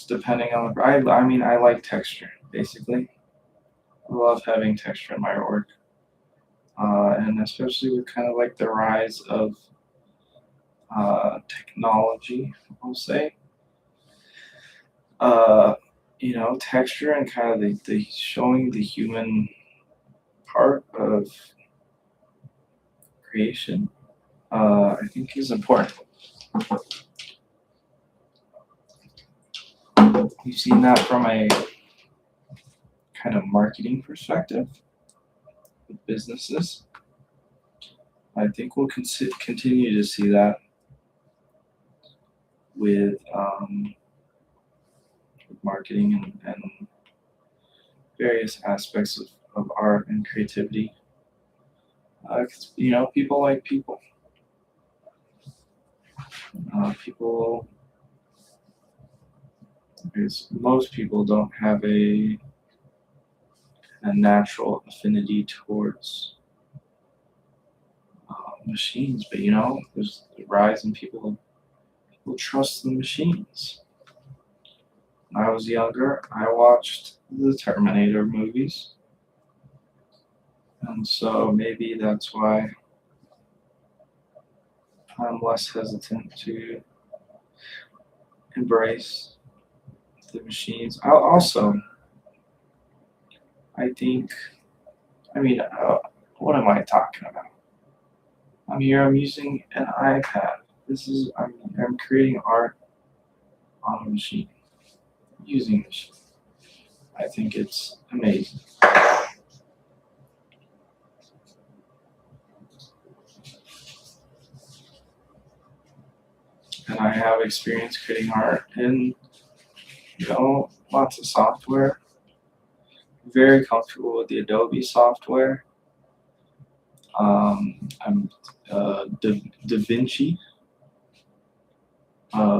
depending on I like texture, basically. I love having texture in my work. And especially with kind of like the rise of technology, I'll say. Texture and kind of the showing the human part of creation, I think is important. You've seen that from a kind of marketing perspective. with businesses. I think we'll continue to see that with marketing and various aspects of art and creativity. 'Cause, people like people. People, because most people don't have a natural affinity towards machines, but there's the rise in people who trust the machines. When I was younger, I watched the Terminator movies, and so maybe that's why I'm less hesitant to embrace the machines. I think, what am I talking about? I'm using an iPad. I'm creating art on a machine, using a machine. I think it's amazing. And I have experience creating art in, lots of software. Very comfortable with the Adobe software. I'm Da Vinci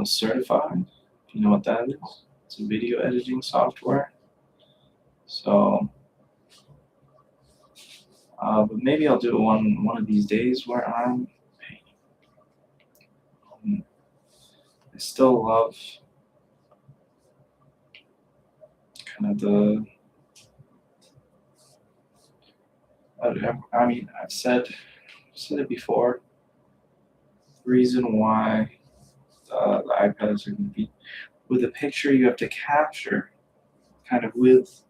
certified. You know what that is? It's a video editing software. So, but maybe I'll do it one of these days where I'm painting. I still love kind of I've said it before. The reason why the iPads are going to be with a picture you have to capture, kind of with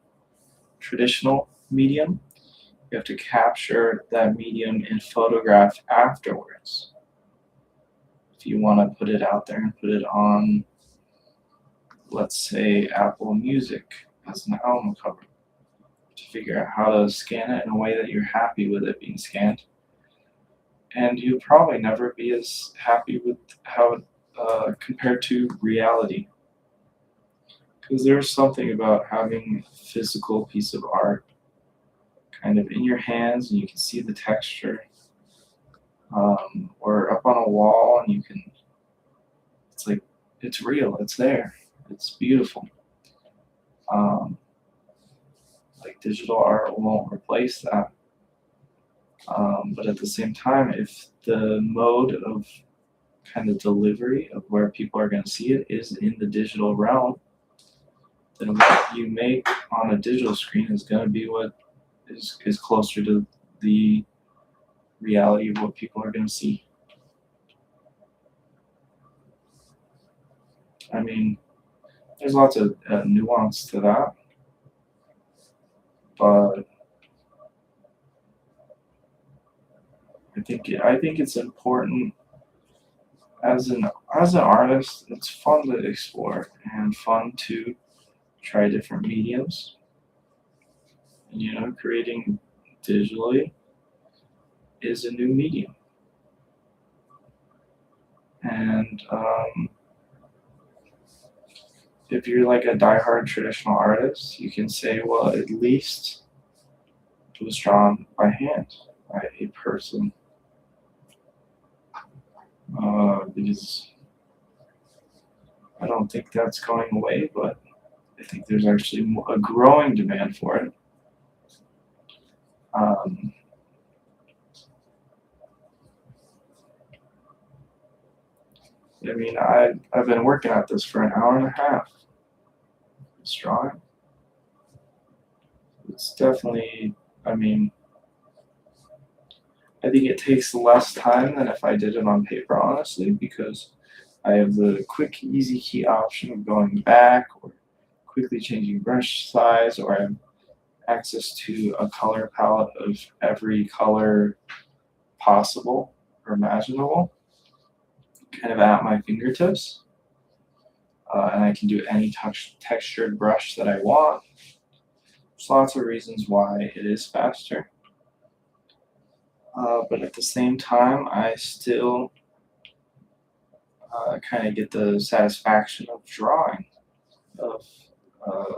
traditional medium, you have to capture that medium and photograph afterwards. If you want to put it out there and put it on, let's say, Apple Music as an album cover, to figure out how to scan it in a way that you're happy with it being scanned. And you'll probably never be as happy with how it compared to reality. Because there's something about having a physical piece of art kind of in your hands and you can see the texture, or up on a wall and it's like, it's real, it's there, it's beautiful. Like digital art won't replace that. But at the same time, if the mode of kind of delivery of where people are going to see it is in the digital realm, then what you make on a digital screen is going to be what is closer to the reality of what people are going to see. There's lots of nuance to that, but I think it's important as an artist. It's fun to explore and fun to try different mediums. And, creating digitally is a new medium, and if you're like a diehard traditional artist, you can say, well, at least it was drawn by hand by a person. Because I don't think that's going away, but I think there's actually a growing demand for it. I've been working at this for an hour and a half. This drawing. It's definitely, I think it takes less time than if I did it on paper, honestly, because I have the quick, easy key option of going back or quickly changing brush size, or I have access to a color palette of every color possible or imaginable, kind of at my fingertips. And I can do any textured brush that I want. There's lots of reasons why it is faster. But at the same time, I still kind of get the satisfaction of drawing, of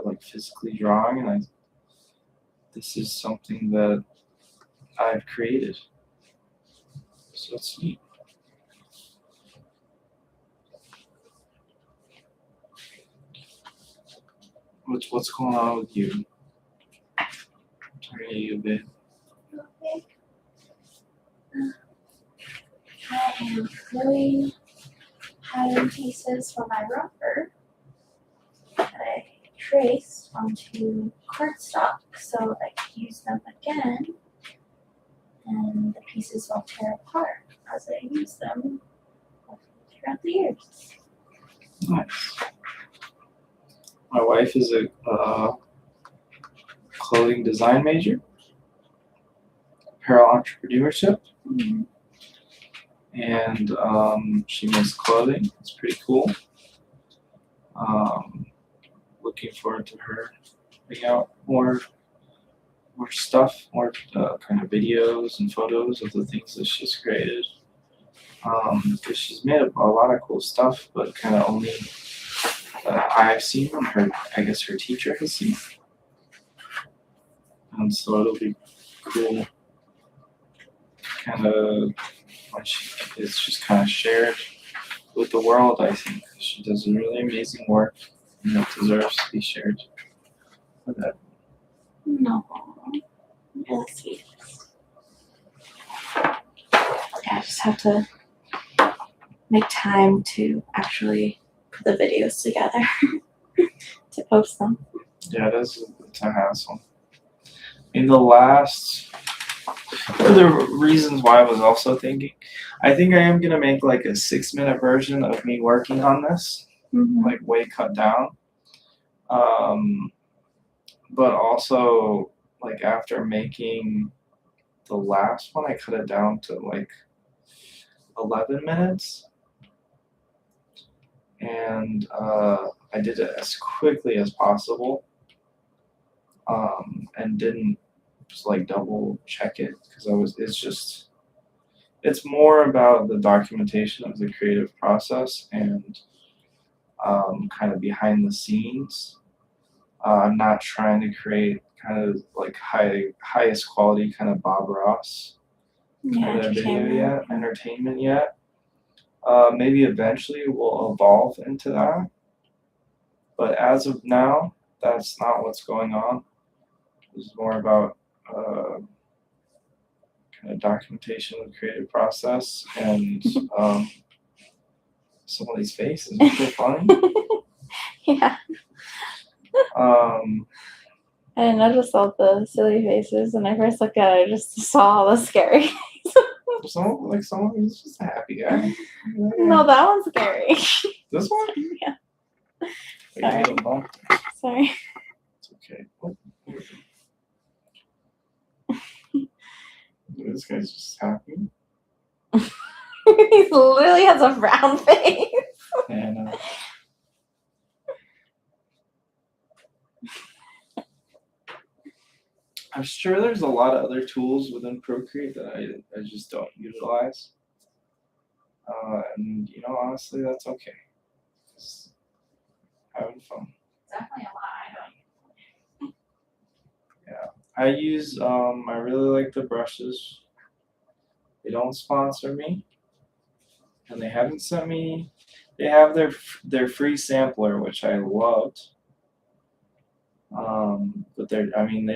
like physically drawing, and this is something that I've created, so it's neat. What's going on with you? I'm talking to you a bit. Okay. I am gluing pattern pieces for my rubber that I traced onto cardstock so I can use them again, and the pieces will tear apart as I use them throughout the years. Nice. My wife is a clothing design major, apparel entrepreneurship, and she makes clothing. It's pretty cool. Looking forward to her putting out more stuff, more kind of videos and photos of the things that she's created. Because she's made a lot of cool stuff, but kind of only I've seen and I guess her teacher has seen. And so it'll be cool, kind of when it's just kind of shared with the world. I think she does really amazing work, and it deserves to be shared. For that. No, you're the sweetest. Yeah, I just have to make time to actually put the videos together to post them. Yeah, it's a hassle. In the last, for the reasons why I was also thinking, I think I am gonna make like a 6-minute version of me working on this, like way cut down. But also, like after making the last one, I cut it down to like 11 minutes, and I did it as quickly as possible, and didn't just like double check it because it's more about the documentation of the creative process and kind of behind the scenes. I'm not trying to create kind of like highest quality kind of Bob Ross kind of video entertainment yet. Maybe eventually we'll evolve into that, but as of now, that's not what's going on. This is more about kind of documentation of the creative process, and some of these faces are so funny. Yeah. I didn't notice all the silly faces when I first looked at it. I just saw all the scary. Someone is just a happy guy. No, that one's scary. This one? Yeah. Sorry. Sorry. It's okay. This guy's just happy. He literally has a brown face. And I'm sure there's a lot of other tools within Procreate that I just don't utilize. And honestly, that's okay. Just having fun. Definitely a lot I don't. Yeah, I use. I really like the brushes. They don't sponsor me, and they haven't sent me. They have their free sampler, which I loved. But they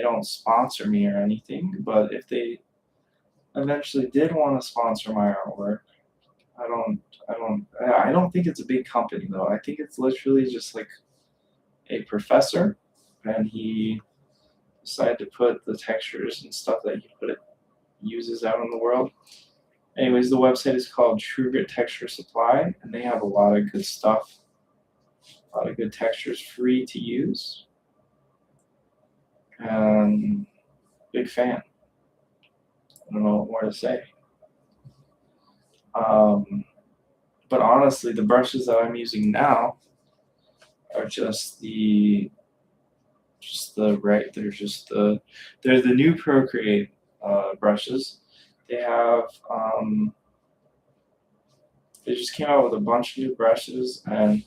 don't sponsor me or anything. But if they eventually did want to sponsor my artwork, I don't think it's a big company though. I think it's literally just like a professor, and he decided to put the textures and stuff that he uses out in the world. Anyways, the website is called True Grit Texture Supply, and they have a lot of good stuff, a lot of good textures free to use. Big fan. I don't know what more to say. But honestly, the brushes that I'm using now are they're the new Procreate brushes. they have they just came out with a bunch of new brushes, and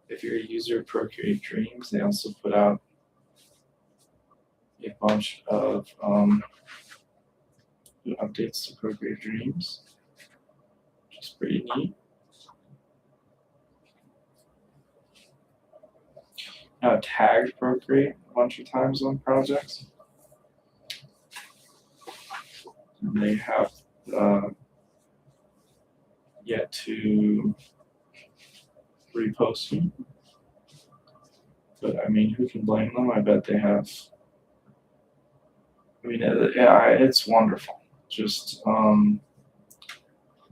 if you're a user of Procreate Dreams, they also put out a bunch of new updates to Procreate Dreams, which is pretty neat. Now tagged Procreate a bunch of times on projects. And they have yet to repost them. But I mean, who can blame them? I bet they have. I mean, yeah, it's wonderful. Just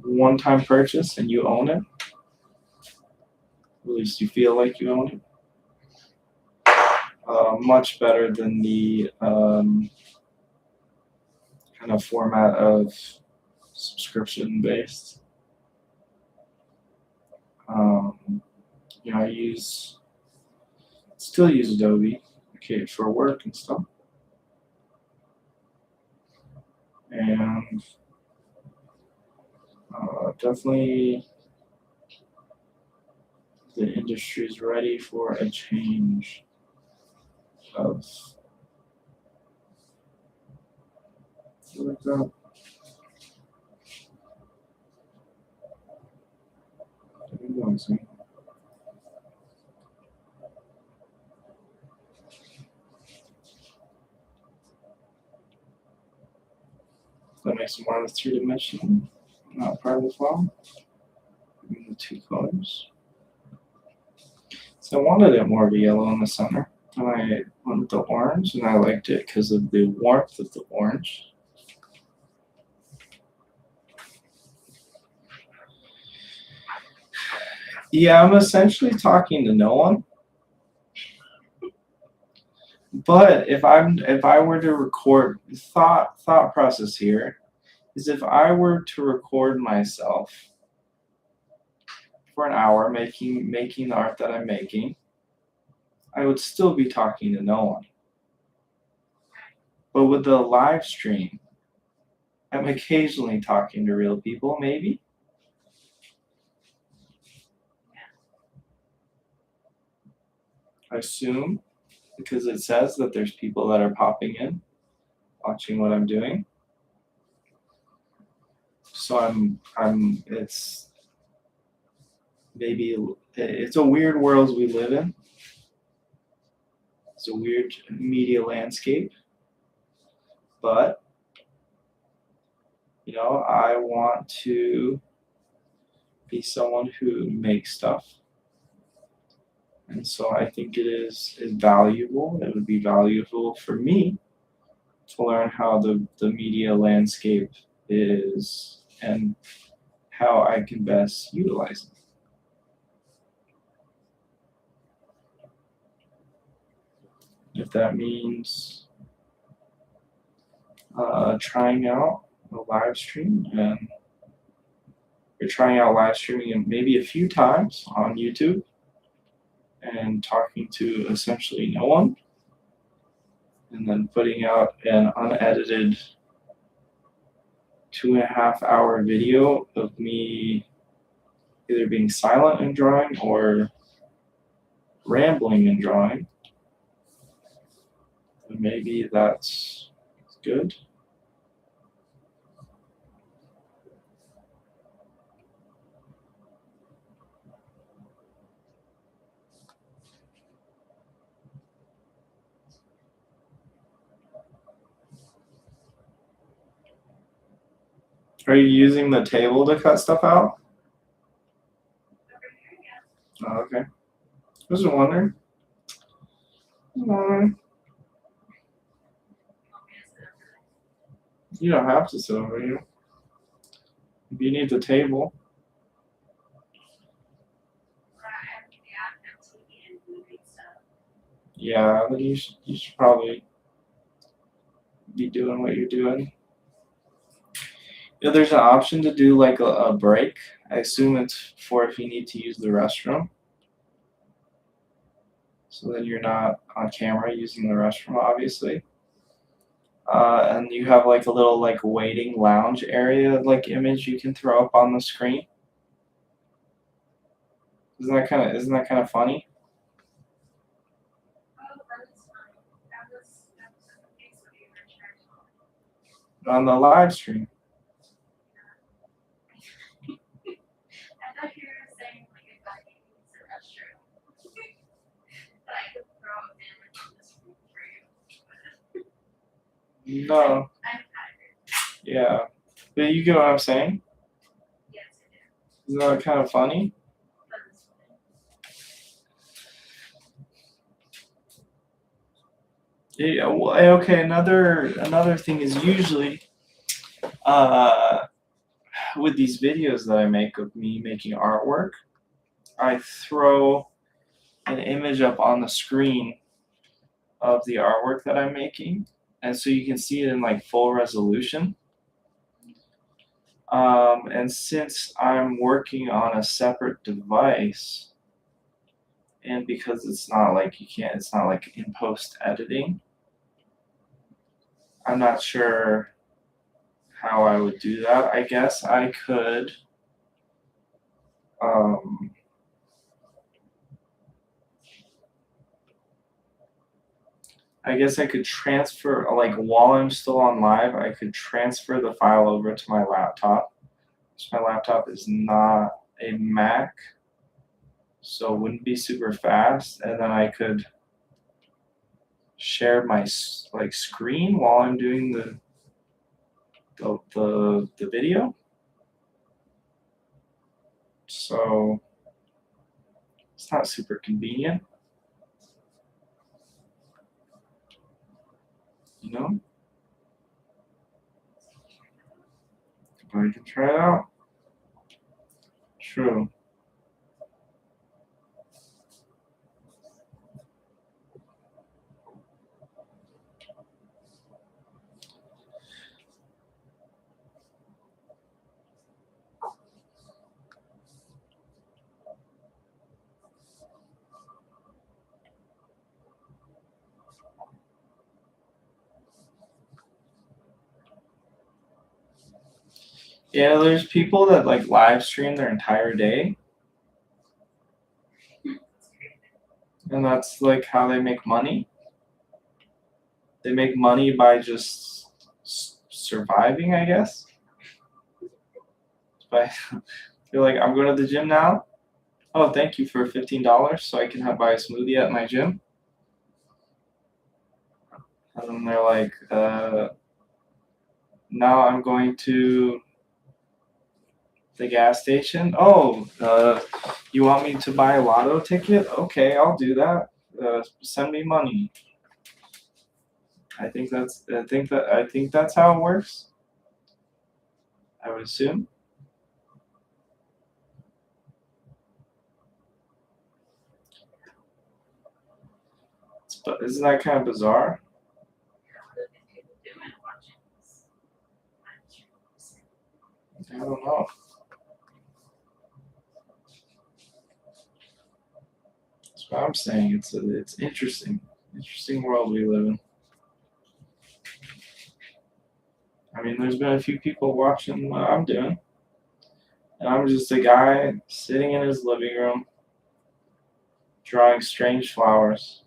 one-time purchase and you own it. At least you feel like you own it. Much better than the kind of format of subscription-based. You know, I still use Adobe, okay, for work and stuff. And definitely the industry is ready for a change of like that. That makes it more of a three-dimensional, not part of the file. The two colors. So I wanted it more of a yellow in the center, and I went with the orange, and I liked it because of the warmth of the orange. Yeah, I'm essentially talking to no one. But if I were to record, thought process here is if I were to record myself for an hour making the art that I'm making, I would still be talking to no one. But with the live stream, I'm occasionally talking to real people, maybe. I assume, because it says that there's people that are popping in, watching what I'm doing. So it's maybe it's a weird world we live in. It's a weird media landscape. But you know, I want to be someone who makes stuff. And so I think it is valuable. It would be valuable for me to learn how the media landscape is and how I can best utilize it. If that means trying out a live stream, and you're trying out live streaming maybe a few times on YouTube and talking to essentially no one, and then putting out an unedited 2.5-hour video of me either being silent and drawing or rambling and drawing, and maybe that's good. Are you using the table to cut stuff out? Oh, okay. I was wondering. You don't have to sit over here. If you need the table. Yeah, then you should probably be doing what you're doing. You know, there's an option to do like a break. I assume it's for if you need to use the restroom. So then you're not on camera using the restroom, obviously. And you have like a little like waiting lounge area like image you can throw up on the screen. Isn't that kind of funny? On the live stream. I thought you were saying like if I could use the restroom, that I could throw a damage on the screen for you. No. I'm tired. Yeah. But you get what I'm saying? Yes, I do. Isn't that kind of funny? But it's funny. Yeah, well, okay, another thing is usually with these videos that I make of me making artwork, I throw an image up on the screen of the artwork that I'm making, and so you can see it in like full resolution. And since I'm working on a separate device, and because it's not like it's not like in post editing, I'm not sure how I would do that. I guess I could transfer, like while I'm still on live, I could transfer the file over to my laptop. So my laptop is not a Mac, so it wouldn't be super fast, and then I could share my like screen while I'm doing the video. So it's not super convenient, you know? But I can try it out. True. Yeah, there's people that like live stream their entire day, and that's like how they make money. They make money by just surviving, I guess. By you're like, I'm going to the gym now. Oh, thank you for $15 so I can buy a smoothie at my gym. And then they're like, now I'm going to the gas station. Oh, you want me to buy a lotto ticket? Okay, I'll do that. Send me money. I think that's how it works. I would assume. But isn't that kind of bizarre? I don't know. That's what I'm saying. It's interesting world we live in. I mean, there's been a few people watching what I'm doing, and I'm just a guy sitting in his living room drawing strange flowers.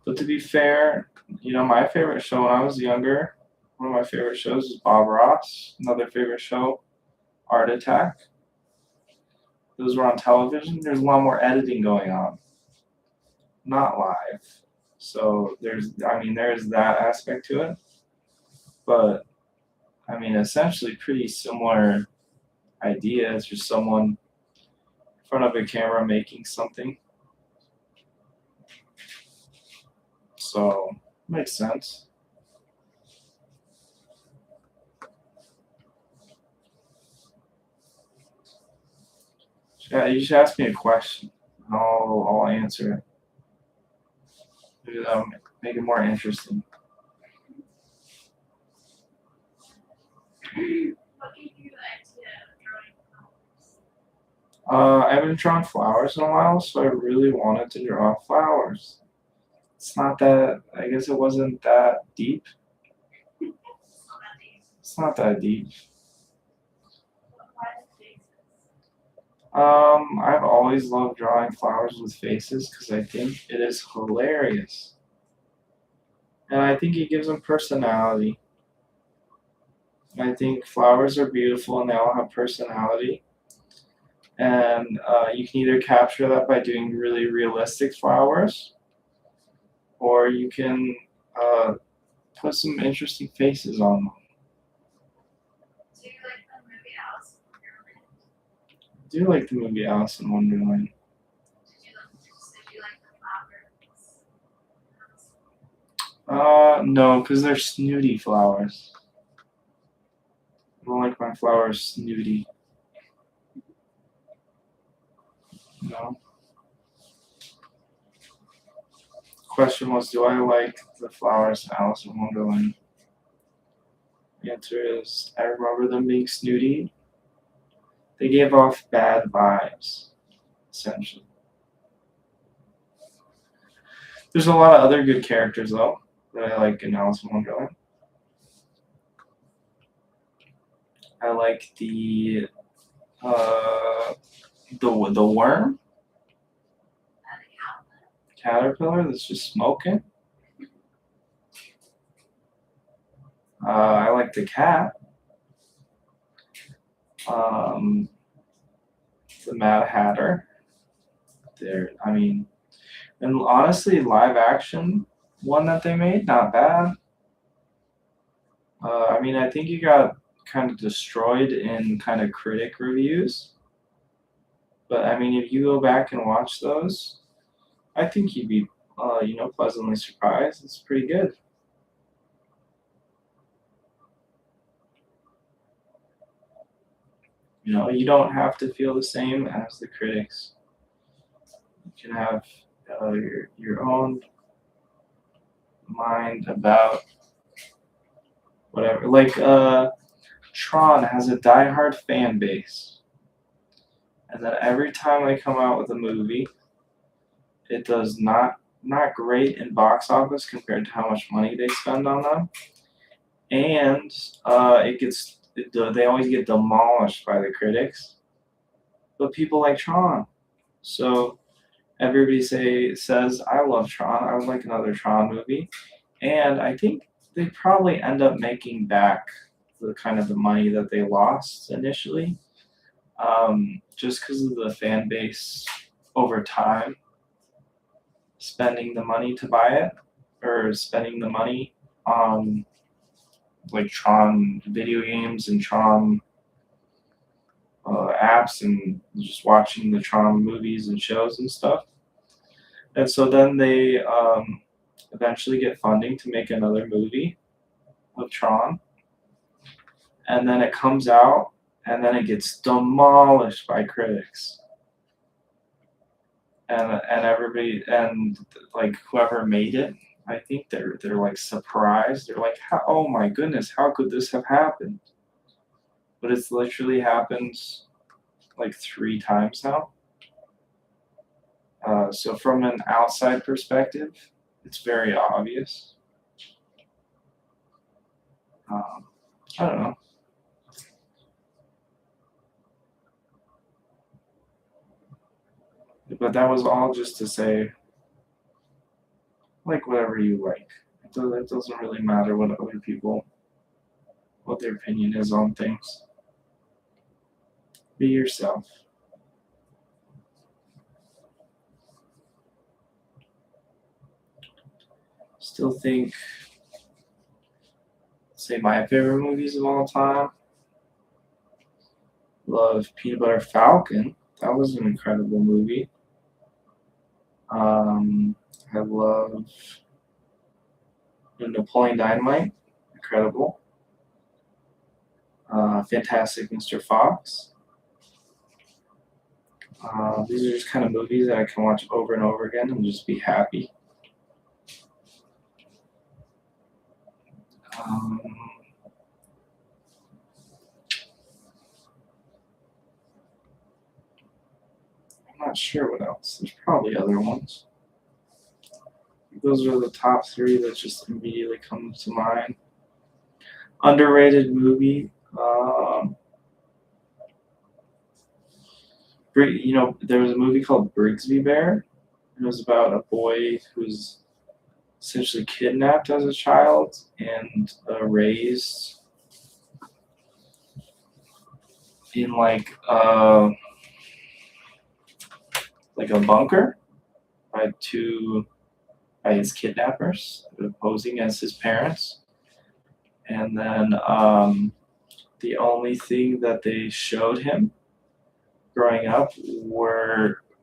But to be fair, my favorite show when I was younger, one of my favorite shows is Bob Ross. Another favorite show, Art Attack. Those were on television. There's a lot more editing going on, not live. So there's that aspect to it. But essentially pretty similar idea. It's just someone in front of a camera making something. So makes sense. Yeah, you should ask me a question. I'll answer it. Maybe that'll make it more interesting. What gave you the idea of drawing flowers? I haven't drawn flowers in a while, so I really wanted to draw flowers. It's not that, I guess it wasn't that deep. It's not that deep. I've always loved drawing flowers with faces because I think it is hilarious. And I think it gives them personality. I think flowers are beautiful and they all have personality. And you can either capture that by doing really realistic flowers, or you can uh, put some interesting faces on them. Do you like the movie Alice in Wonderland? I do like the movie Alice in Wonderland. Did you like the flowers? No, because they're snooty flowers. I don't like my flowers snooty. No. Question was, do I like the flowers in Alice in Wonderland? The answer is, I remember them being snooty. They gave off bad vibes, essentially. There's a lot of other good characters, though, that I like in Alice in Wonderland. I like the worm, caterpillar that's just smoking. I like the cat. The Mad Hatter. And honestly, live action one that they made, not bad. I think you got kind of destroyed in kind of critic reviews. But if you go back and watch those, I think you'd be, pleasantly surprised. It's pretty good. You don't have to feel the same as the critics. You can have your own mind about whatever. Like Tron has a diehard fan base, and then every time they come out with a movie, it does not great in box office compared to how much money they spend on them, and they always get demolished by the critics. But people like Tron, so everybody says I love Tron. I would like another Tron movie, and I think they probably end up making back the kind of the money that they lost initially, just because of the fan base over time spending the money to buy it, or spending the money on like Tron video games and Tron apps and just watching the Tron movies and shows and stuff. And so then they eventually get funding to make another movie of Tron. And then it comes out and then it gets demolished by critics. And everybody, and like whoever made it, I think they're like surprised. They're like, oh my goodness, how could this have happened? But it's literally happened like 3 times now. So from an outside perspective, it's very obvious. I don't know. But that was all just to say, like whatever you like. It doesn't really matter what other people, what their opinion is on things. Be yourself. Still think, say my favorite movies of all time. Love Peanut Butter Falcon. That was an incredible movie. I love Napoleon Dynamite. Incredible. Fantastic Mr. Fox. These are just kind of movies that I can watch over and over again and just be happy. I'm not sure what else. There's probably other ones. Those are the top three that just immediately come to mind. Underrated movie. There was a movie called Brigsby Bear. It was about a boy who's essentially kidnapped as a child and raised in like a bunker by his kidnappers posing as his parents, and then the only thing that they showed him growing up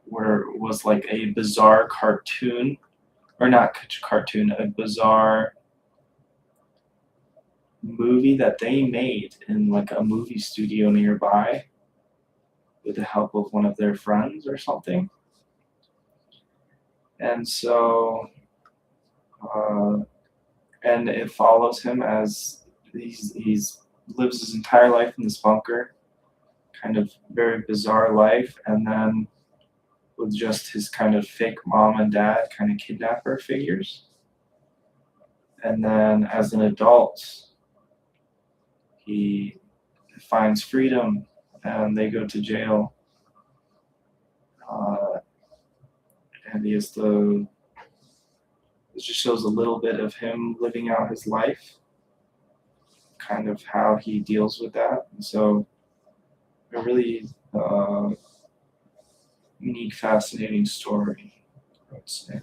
was like a bizarre cartoon, or not cartoon, a bizarre movie that they made in like a movie studio nearby with the help of one of their friends or something. And so and it follows him as he's lives his entire life in this bunker, kind of very bizarre life, and then with just his kind of fake mom and dad kind of kidnapper figures. And then as an adult, he finds freedom and they go to jail. And it just shows a little bit of him living out his life, kind of how he deals with that. And so a really unique, fascinating story, I would say.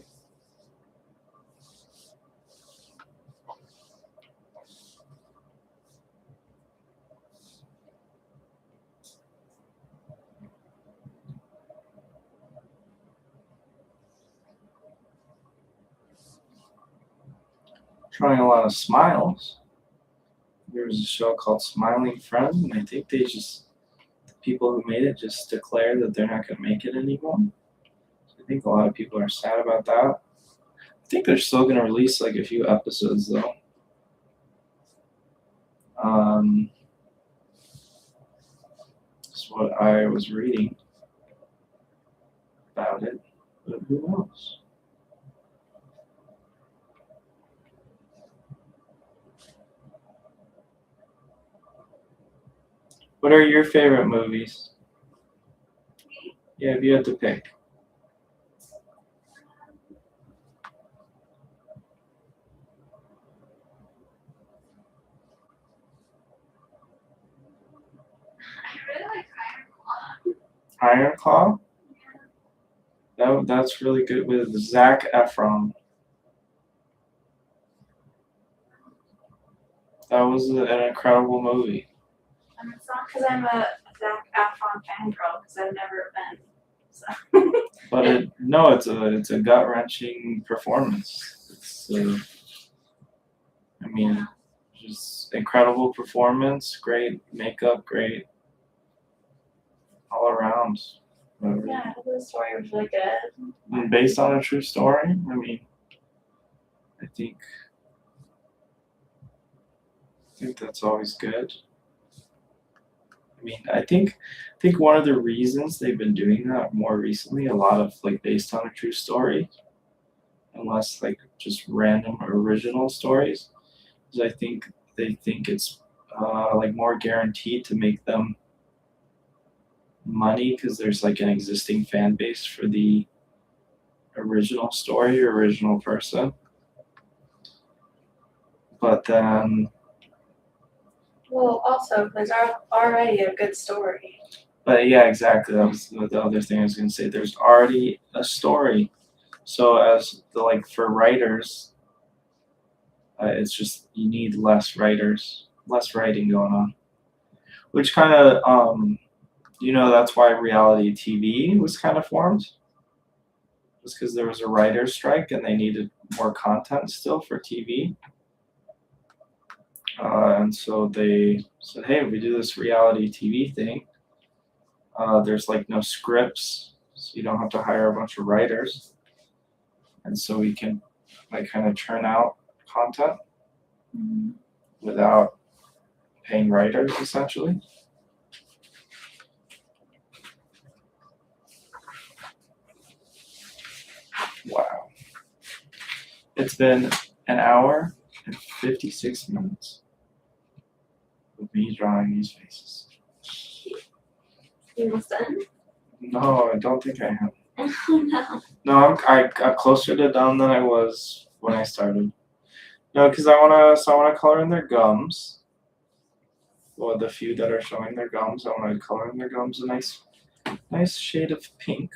Drawing a lot of smiles. There was a show called Smiling Friends, and I think the people who made it just declared that they're not going to make it anymore. So I think a lot of people are sad about that. I think they're still going to release like a few episodes though. That's what I was reading about it, but who knows? What are your favorite movies? Yeah, if you had to pick. I really like Iron Claw. Iron Claw? That's really good with Zac Efron. That was an incredible movie. And it's not because I'm a Zac Efron fangirl, because I've never been. So. But it's a gut wrenching performance. Just incredible performance, great makeup, great all around. Yeah, the story was really good. And based on a true story. I think that's always good. I think one of the reasons they've been doing that more recently, a lot of like based on a true story, and less like just random original stories, is I think they think it's like more guaranteed to make them money because there's like an existing fan base for the original story or original person. But then, well, also there's already a good story. But yeah, exactly. That was the other thing I was going to say. There's already a story, so for writers, it's just you need less writers, less writing going on, which kind of that's why reality TV was kind of formed. Was because there was a writer's strike and they needed more content still for TV. And so they said, hey, if we do this reality TV thing, there's like no scripts, so you don't have to hire a bunch of writers. And so we can like kind of churn out content without paying writers, essentially. Wow. It's been an hour and 56 minutes of me drawing these faces. You almost done? No, I don't think I am. Oh no. No, I'm closer to done than I was when I started. No, because I wanna color in their gums. Well, the few that are showing their gums, I wanna color in their gums a nice shade of pink.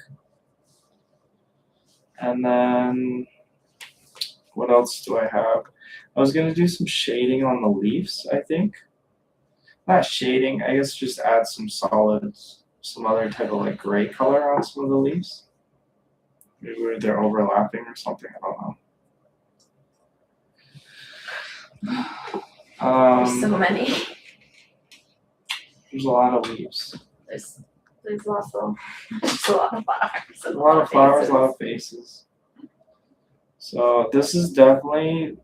And then what else do I have? I was gonna do some shading on the leaves, I think. Not shading, I guess just add some solids, some other type of like gray color on some of the leaves. Maybe where they're overlapping or something, I don't know. There's so many. There's a lot of leaves. There's also a lot of flowers. A lot of flowers, a lot of faces. So this is definitely,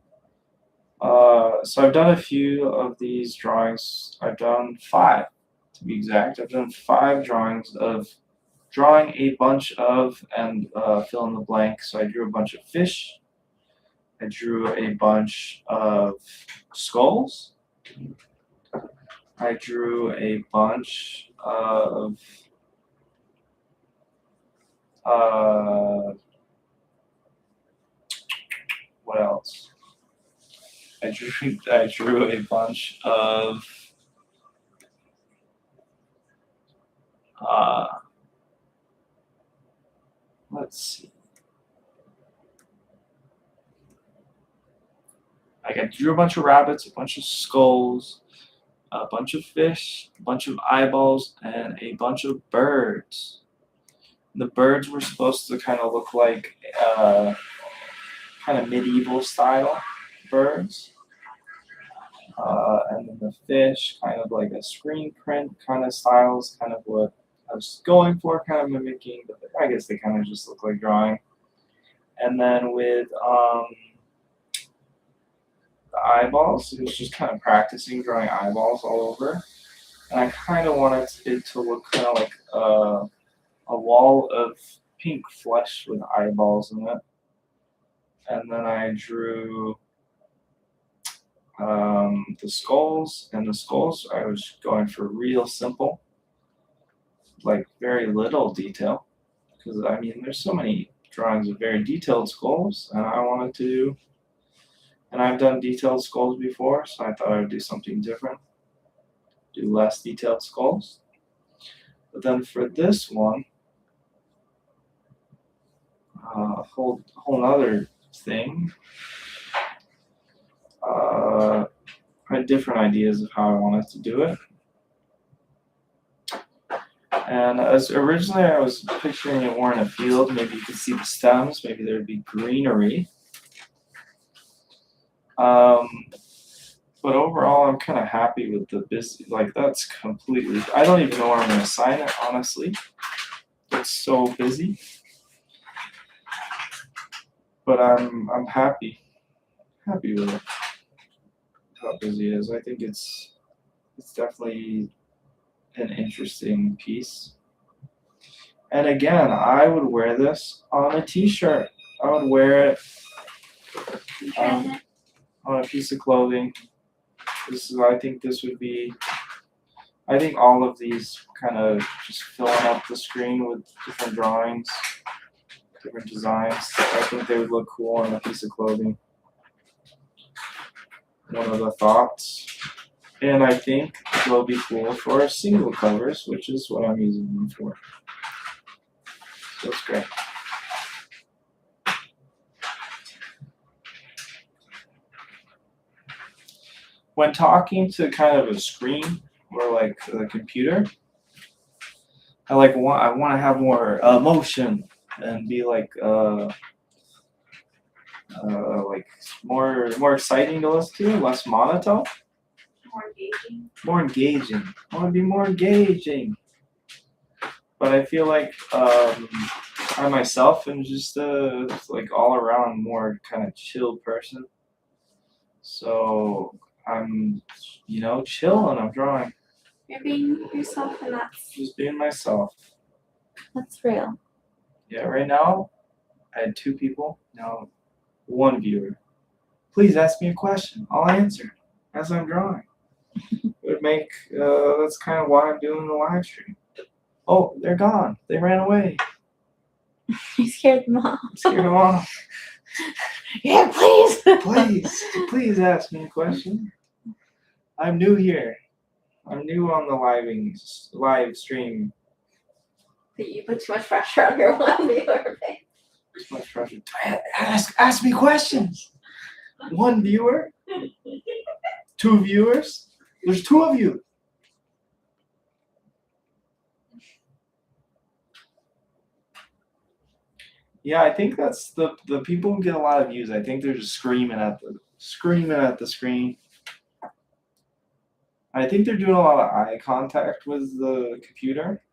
so I've done a few of these drawings. I've done 5, to be exact. I've done 5 drawings of drawing a bunch of and fill in the blank. So I drew a bunch of fish. I drew a bunch of skulls. I drew a bunch of what else? I drew a bunch of let's see. Like I drew a bunch of rabbits, a bunch of skulls, a bunch of fish, a bunch of eyeballs, and a bunch of birds. The birds were supposed to kind of look like kind of medieval style birds. And then the fish, kind of like a screen print kind of styles, kind of what I was going for, kind of mimicking, but I guess they kind of just look like drawing. And then with the eyeballs, it was just kind of practicing drawing eyeballs all over. And I kind of wanted it to look kind of like a wall of pink flesh with eyeballs in it. And then I drew the skulls, and the skulls I was going for real simple, like very little detail, because I mean there's so many drawings of very detailed skulls, and I wanted to, and I've done detailed skulls before, so I thought I would do something different, do less detailed skulls. But then for this one, a whole other thing. I had different ideas of how I wanted to do it. And as originally I was picturing it more in a field, maybe you could see the stems, maybe there'd be greenery. But overall, I'm kind of happy with the busy, like that's completely, I don't even know where I'm going to sign it, honestly. It's so busy. But I'm happy with it, how busy it is. I think it's definitely an interesting piece. And again, I would wear this on a t-shirt. I would wear it on a piece of clothing. I think this would be, I think all of these kind of just filling up the screen with different drawings, different designs. I think they would look cool on a piece of clothing. One of the thoughts. And I think they'll be cool for single covers, which is what I'm using them for. So it's great. When talking to kind of a screen or like a computer, I want to have more emotion and be like more exciting to listen to, less monotone. More engaging. More engaging. I want to be more engaging. But I feel like I myself am just like all around more kind of chill person. So I'm, chill and I'm drawing. You're being yourself, and that's Just being myself. real. Yeah, right now I had 2 people, now 1 viewer. Please ask me a question. I'll answer as I'm drawing. It would make, that's kind of why I'm doing the live stream. Oh, they're gone. They ran away. You scared them off. Scared them off. Yeah, please. Please ask me a question. I'm new here. I'm new on the live stream. You put too much pressure on your one viewer, babe. Too much pressure. Ask me questions. 1 viewer? 2 viewers? There's 2 of you. Yeah, I think that's the people who get a lot of views. I think they're just screaming at the screen. I think they're doing a lot of eye contact with the computer.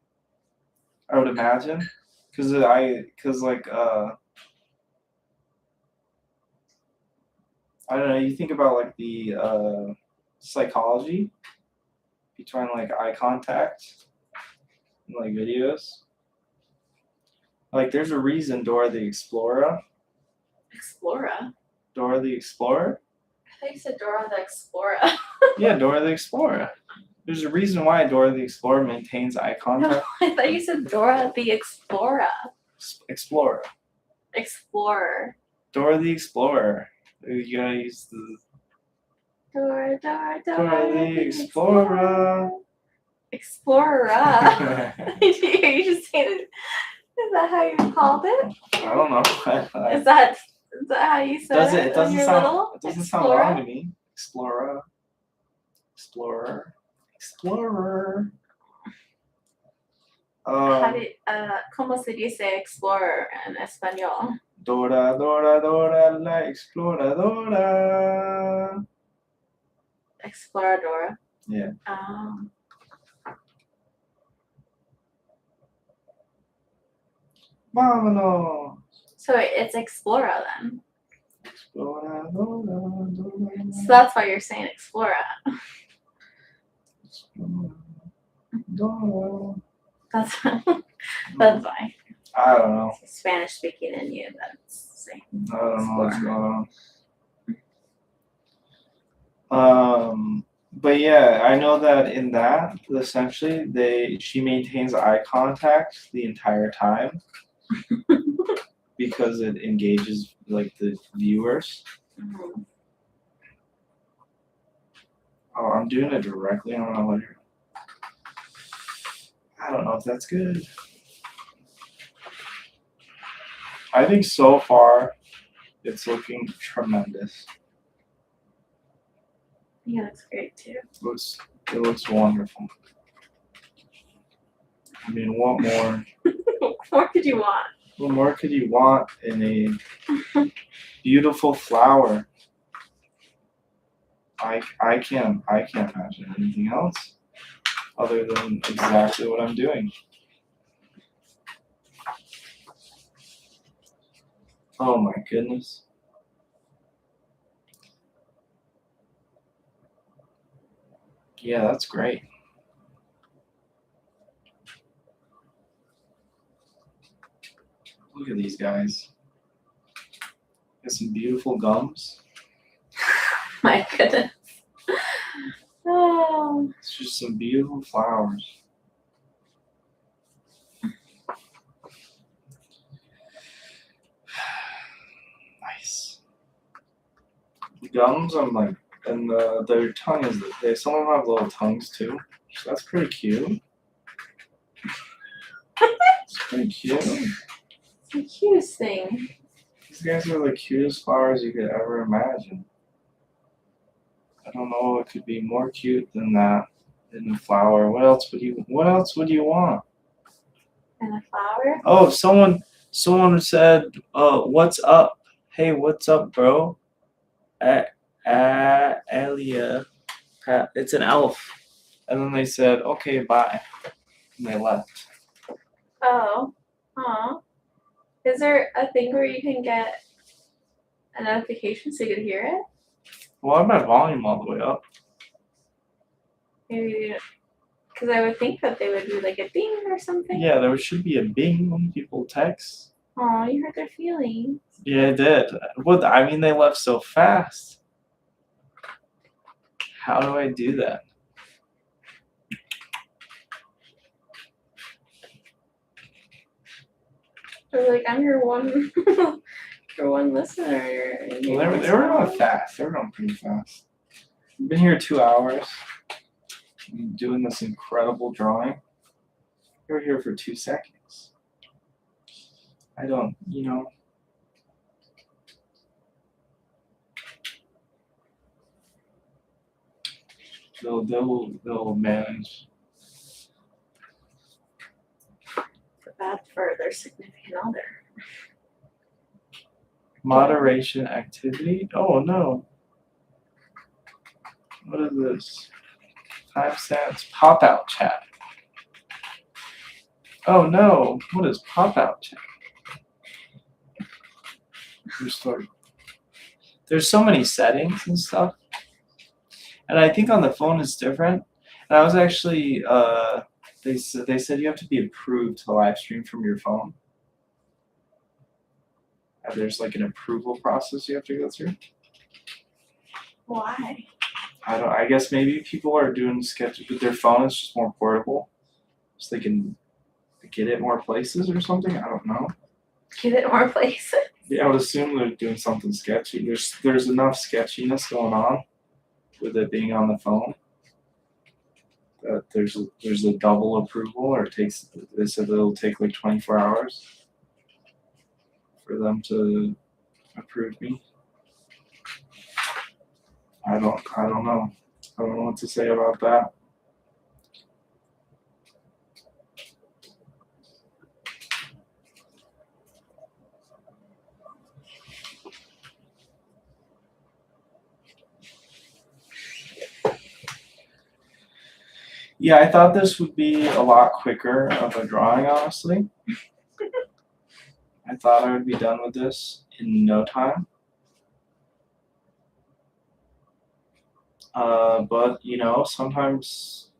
I would imagine, because I don't know. You think about like the psychology between like eye contact and like videos. Like, there's a reason Dora the Explorer. Dora the Explorer? I thought you said Dora the Explorer. Yeah, Dora the Explorer. There's a reason why Dora the Explorer maintains eye contact. No, I thought you said Dora the Explorer. Explorer. Dora the Explorer. You gotta use the. Dora the Explorer. Explorer. You just saying it. Is that how you called it? I don't know. Is that how you said it? It doesn't sound Explorer? wrong to me. Explorer. ¿Cómo se dice explorer en español? Dora la exploradora. Exploradora. Yeah. Vámonos. So it's Explorer then. Exploradora. So that's why you're saying Explorer. Exploradora. That's why. I don't know. Spanish speaking in you, that's saying. I don't know what's going on. But yeah, I know that in that, essentially, she maintains eye contact the entire time because it engages like the viewers. Mm-hmm. Oh, I'm doing it directly on my layer. I don't know if that's good. I think so far it's looking tremendous. Yeah, that's great too. It looks wonderful. I mean, what more? What more could you want? What more could you want in a beautiful flower? I can't imagine anything else other than exactly what I'm doing. Oh my goodness. Yeah, that's great. Look at these guys. Got some beautiful gums. My goodness. Oh. It's just some beautiful flowers. Nice. The gums, I'm like, and their tongue is, some of them have little tongues too. So that's pretty cute. It's pretty cute. It's the cutest thing. These guys are the cutest flowers you could ever imagine. I don't know what could be more cute than that in a flower. What else would you want? And a flower? Oh, someone said, what's up? Hey, what's up, bro? Alia. It's an elf. And then they said, okay, bye. And they left. Oh. Aw. Is there a thing where you can get a notification so you can hear it? Well, I have my volume all the way up. Maybe, because I would think that they would do like a ding or something. Yeah, there should be a bing when people text. Oh, you hurt their feelings. Yeah, I did. Well, I mean, they left so fast. How do I do that? They're like, I'm your one, your one listener. Well, they were going fast. They were going pretty fast. I've been here 2 hours. I'm doing this incredible drawing. You were here for 2 seconds. I don't, they'll manage. Bad for their significant other. Moderation activity? Oh no. What is this? Timestamps pop out chat. Oh no. What is pop out chat? Restore. There's so many settings and stuff. And I think on the phone it's different. And I was actually they said you have to be approved to live stream from your phone. There's like an approval process you have to go through. Why? I guess maybe people are doing sketches with their phone. It's just more portable, so they can get it more places or something. I don't know. Get it more places. Yeah, I would assume they're doing something sketchy. There's enough sketchiness going on with it being on the phone that there's a double approval, or they said it'll take like 24 hours for them to approve me. I don't know. I don't know what to say about that. Yeah, I thought this would be a lot quicker of a drawing, honestly. I thought I would be done with this in no time. But sometimes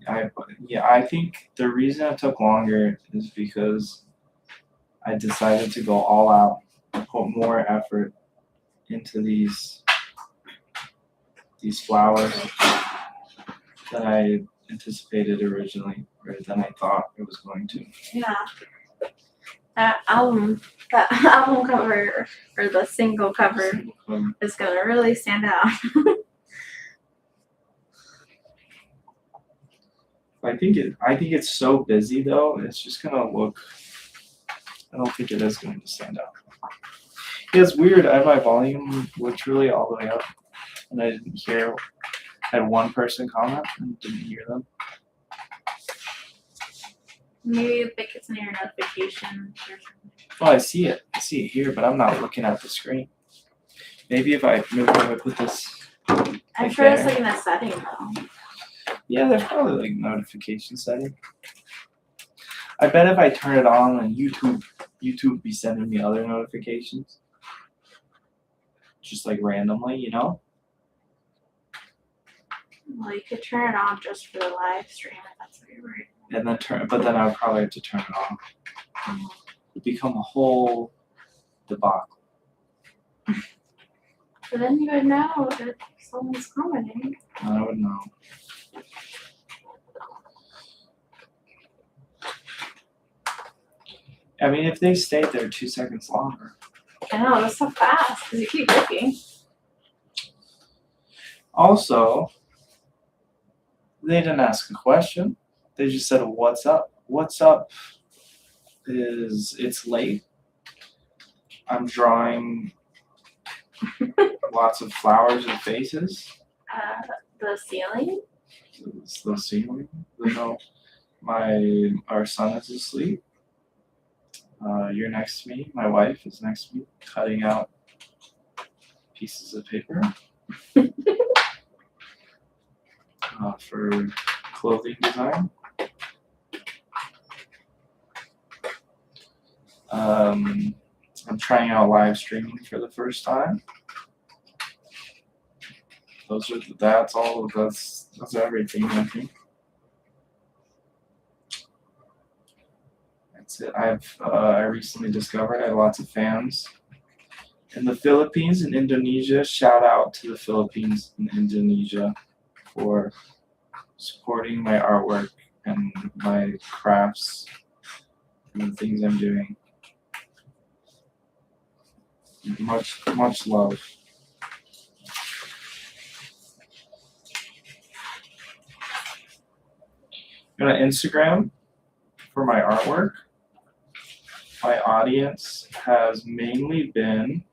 I think the reason it took longer is because I decided to go all out and put more effort into these flowers than I anticipated originally, or than I thought it was going to. Yeah. That album cover, or the single cover, is gonna really stand out. I think it's so busy though. It's just gonna look. I don't think it is going to stand out. Yeah, it's weird. I had my volume literally all the way up, and I didn't hear. I had one person comment and didn't hear them. Maybe if it gets in your notifications or something. Oh, I see it. I see it here, but I'm not looking at the screen. Maybe if I put this. I'm sure it's like in a setting though. Yeah, there's probably like notification setting. I bet if I turn it on, then YouTube be sending me other notifications, just like randomly, Well, you could turn it on just for the live stream if that's what you're worried And but then I would probably have to turn it off. It'd become a whole debacle. But then you would know that someone's commenting. I would know. I mean, if they stayed there 2 seconds longer. I know, that's so fast because you keep looking. Also, they didn't ask a question. They just said, "What's up?" What's up is it's late. I'm drawing lots of flowers and faces. The ceiling? It's the ceiling. No, our son is asleep. You're next to me. My wife is next to me, cutting out pieces of paper for clothing design. I'm trying out live streaming for the first time. That's everything, I think. That's it. I recently discovered I have lots of fans in the Philippines and Indonesia. Shout out to the Philippines and Indonesia for supporting my artwork and my crafts and the things I'm doing. Much love. On Instagram for my artwork, my audience has mainly been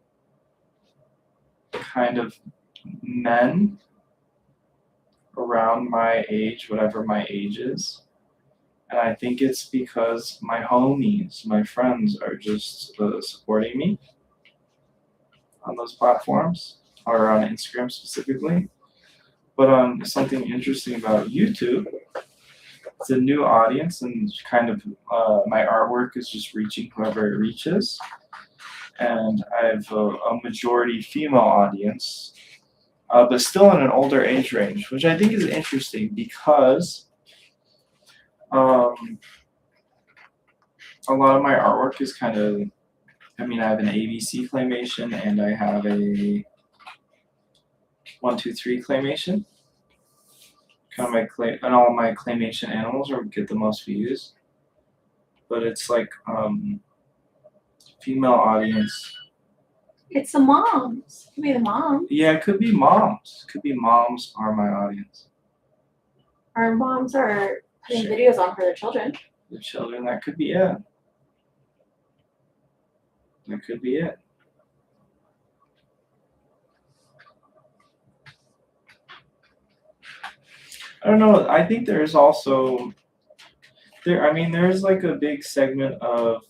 kind of men around my age, whatever my age is. And I think it's because my homies, my friends are just supporting me on those platforms, or on Instagram specifically. But something interesting about YouTube, it's a new audience, and kind of my artwork is just reaching whoever it reaches. And I have a majority female audience, but still in an older age range, which I think is interesting because a lot of my artwork is kind of, I mean, I have an ABC claymation and I have a 1-2-3 claymation. Kind of my clay, and all my claymation animals are get the most views. But it's like female audience. It's the moms. It could be the moms. Yeah, it could be moms. Could be moms are my audience. Our moms are putting videos on for their children. The children, that could be it. That could be it. I don't know. I think there's also there. I mean, there's like a big segment of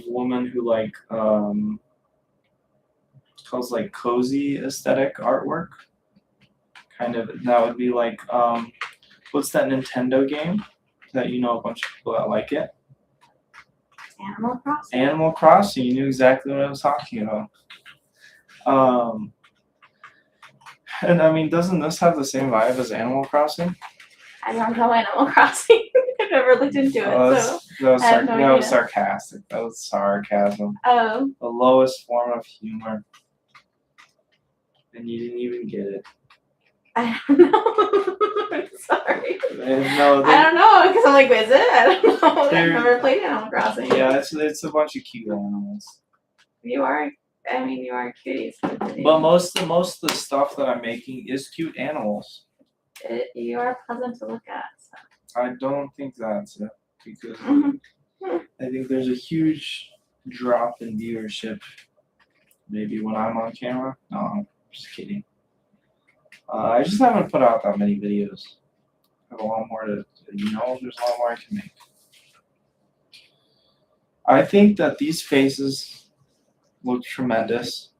women who like calls like cozy aesthetic artwork. Kind of that would be like what's that Nintendo game that you know a bunch of people that like it? Animal Crossing. Animal Crossing. You knew exactly what I was talking about. And I mean, doesn't this have the same vibe as Animal Crossing? I don't know Animal Crossing. I've never looked into it, so that was sarcastic. That was sarcasm. Oh. The lowest form of humor. And you didn't even get it. I don't know. I'm sorry. No, I don't know, because I'm like, is it? I don't know. I've never played Animal Crossing. Yeah, it's a bunch of cute animals. You are cuties. But most of the stuff that I'm making is cute animals. You are pleasant to look at. So. I don't think that's it, because I think there's a huge drop in viewership. Maybe when I'm on camera. No, I'm just kidding. I just haven't put out that many videos. I have a lot more to, there's a lot more I can make. I think that these faces look tremendous.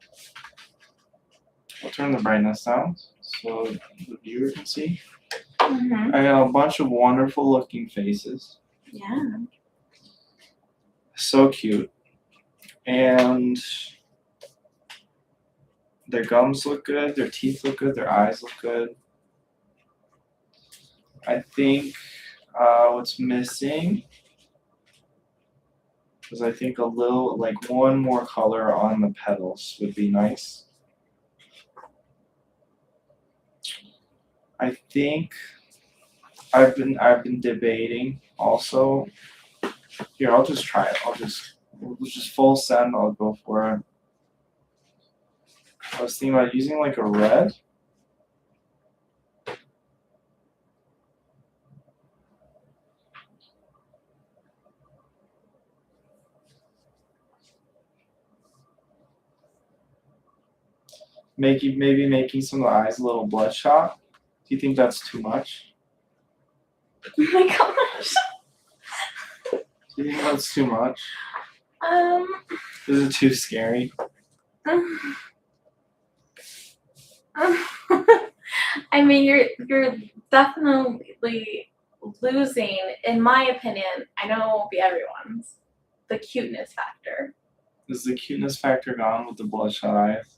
I'll turn the brightness down so the viewer can see. Mm-hmm. I got a bunch of wonderful looking faces. Yeah. So cute. And their gums look good, their teeth look good, their eyes look good. I think what's missing is I think a little, like one more color on the petals would be nice. I think I've been debating also. Here, I'll just try it. We'll just full send. I'll go for it. I was thinking about using like a red. Maybe making some of the eyes a little bloodshot. Do you think that's too much? Oh my gosh. Do you think that's too much? Is it too scary? I mean, you're definitely losing, in my opinion. I know it won't be everyone's. The cuteness factor. Is the cuteness factor gone with the bloodshot eyes?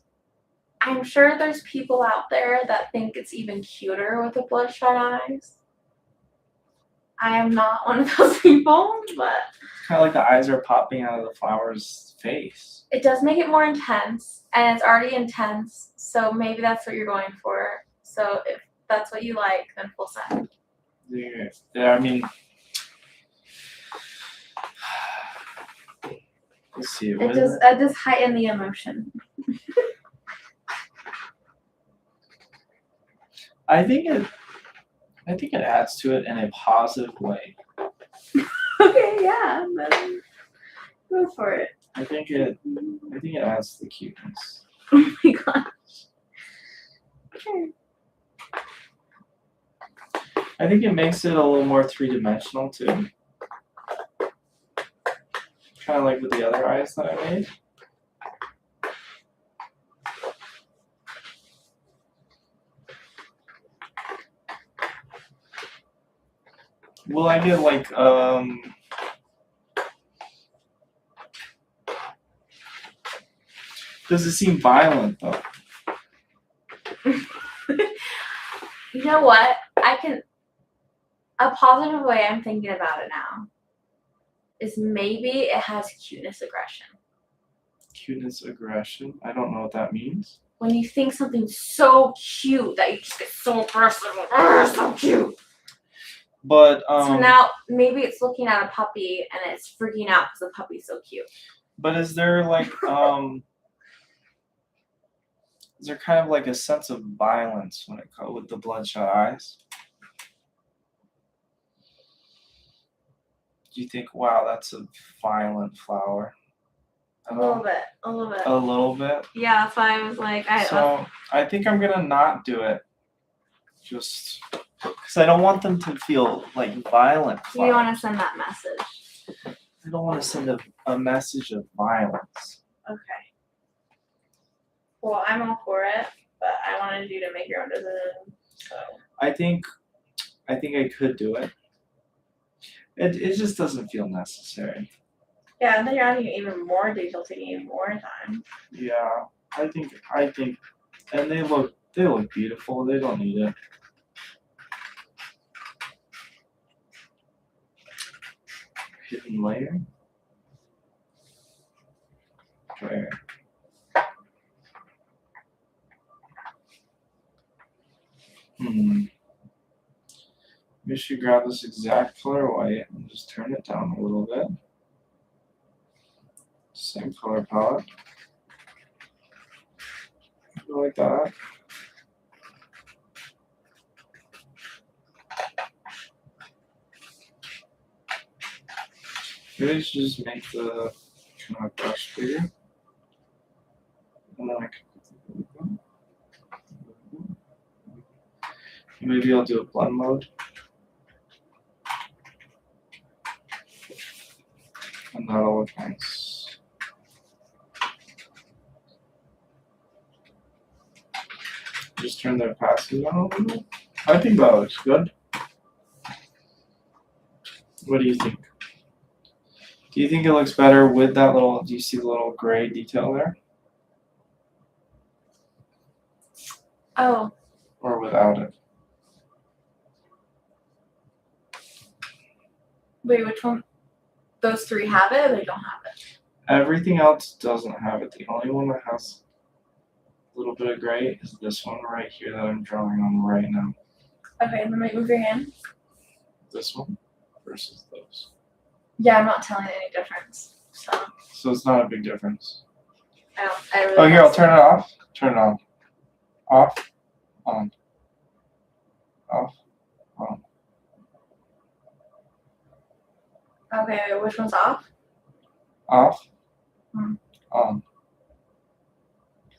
I'm sure there's people out there that think it's even cuter with the bloodshot eyes. I am not one of those people, but Kind of like the eyes are popping out of the flower's face. it does make it more intense, and it's already intense, so maybe that's what you're going for. So if that's what you like, then full send. Yeah, I mean, let's see. It does heighten the emotion. I think it adds to it in a positive way. Okay, yeah, then go for it. I think it adds to the cuteness. Oh my gosh. Okay. I think it makes it a little more three-dimensional too. Kind of like with the other eyes that I made. Will I get like does it seem violent though? You know what? A positive way I'm thinking about it now is maybe it has cuteness aggression. Cuteness aggression? I don't know what that means. When you think something's so cute that you just get so aggressive, like, so cute. But So now maybe it's looking at a puppy and it's freaking out because the puppy's so cute. But is there like is there kind of like a sense of violence when it comes with the bloodshot eyes? Do you think, wow, that's a violent flower? A little bit. A little bit? Yeah, that's why I was like, So I think I'm gonna not do it. Just because I don't want them to feel like violent you want flowers. to send that message. I don't want to send a message of violence. Okay. Well, I'm all for it, but I wanted you to make your own decision. So I think I could do it. It just doesn't feel necessary. yeah, and then you're adding even more detail, taking even more time. Yeah, I think, and they look beautiful. They don't need it. Hidden layer. Where? We should grab this exact color white and just turn it down a little bit. Same color palette. Go like that. Maybe I should just make the kind of brush bigger. And then I can maybe I'll do a blend mode. And that'll look nice. Just turn the opacity down a little bit. I think that looks good. What do you think? Do you think it looks better with that little, do you see the little gray detail there? Oh. Or without it? Wait, which one? Those three have it or they don't have it? Everything else doesn't have it. The only one that has a little bit of gray is this one right here that I'm drawing on right now. Okay, let me move your hand. This one versus those. Yeah, I'm not telling any difference. So it's not a big difference. I really Oh, here, I'll turn it off. Turn it on. Off. On. Off. On. Okay, which one's off? Off. Hmm. On.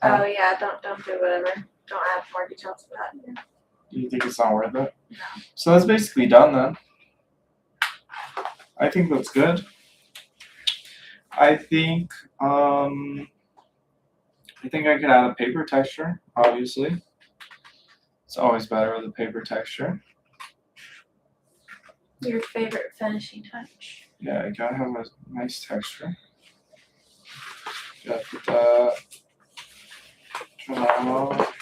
Oh yeah, don't do whatever. Don't add more details to that. Yeah. Do you think it's not worth it? No. So that's basically done then. I think that's good. I think I could add a paper texture, obviously. It's always better with a paper texture. Your favorite finishing touch. Yeah, you gotta have a nice texture. Gotta put that. Turn that off.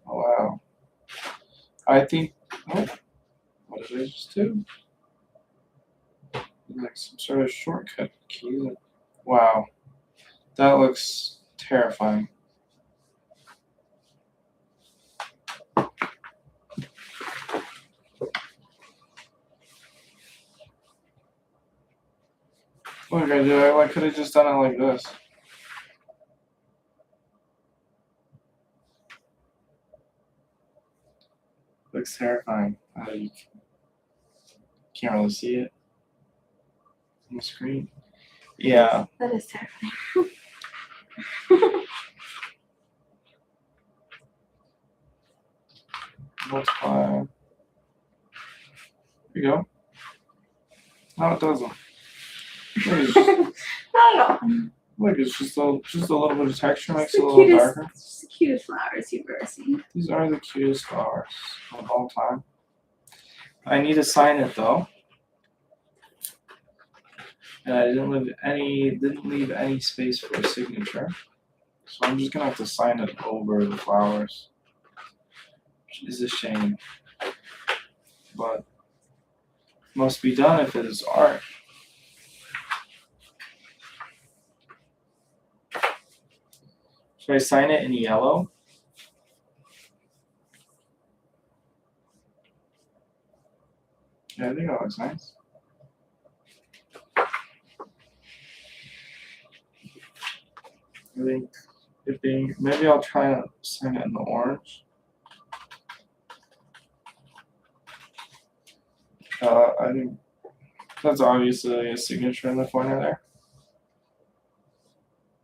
Oh wow. I think, oh, what What did I just do? Like some sort of shortcut key. Wow. That looks terrifying. Look, I could have just done it like this. Looks terrifying. You can't really see it on the screen. Yeah. That is terrifying. Multiply. There you go. No, it doesn't. Not at all. Look, it's just a little bit of texture, makes It's it a the little cutest- darker. It's the cutest flowers you've ever seen. These are the cutest flowers of all time. I need to sign it though. And I didn't leave any space for a signature. So I'm just gonna have to sign it over the flowers. Which is a shame. But must be done if it is art. Should I sign it in yellow? Yeah, I think that looks nice. I think maybe I'll try to sign it in the orange. I think that's obviously a signature in the corner there.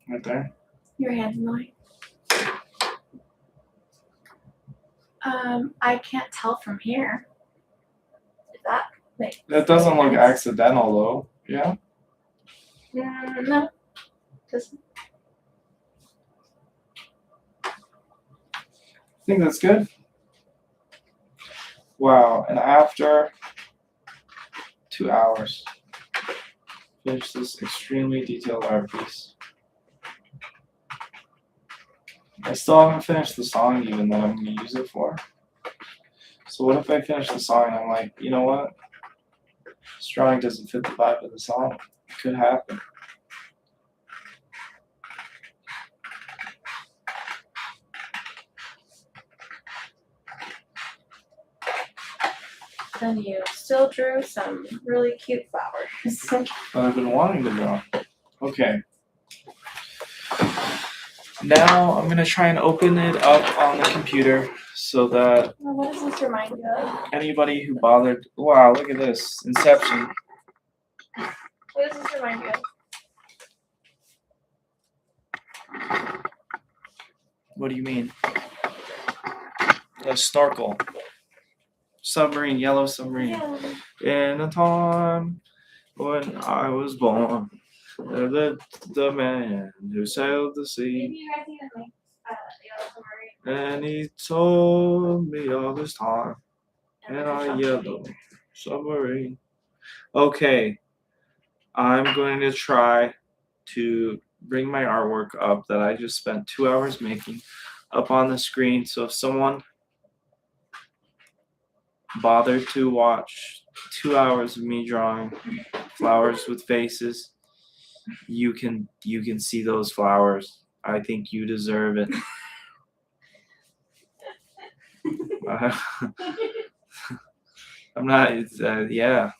Right there. Your hand's annoying. I can't tell from here. If that makes That doesn't look sense. accidental though. Yeah? No. Doesn't. I think that's good. Wow, and after 2 hours, finish this extremely detailed art piece. I still haven't finished the song even that I'm going to use it for. So what if I finish the song and I'm like, you know what? This drawing doesn't fit the vibe of the song. It could happen. Then you still drew some really cute flowers. That I've been wanting to draw. Okay. Now I'm gonna try and open it up on the computer so that Well, what does this remind you of? anybody who bothered. Wow, look at this. Inception. What does this remind you of? What do you mean? A snorkel. Submarine, yellow submarine. Yeah. In a time when I was born, there lived the man who sailed the sea, Maybe you guys need to make the yellow submarine. and he told me all this time, and a yellow submarine. Okay, I'm going to try to bring my artwork up that I just spent 2 hours making up on the screen. So if someone bothered to watch 2 hours of me drawing flowers with faces, you can see those flowers. I think you deserve it. I'm not. Yeah.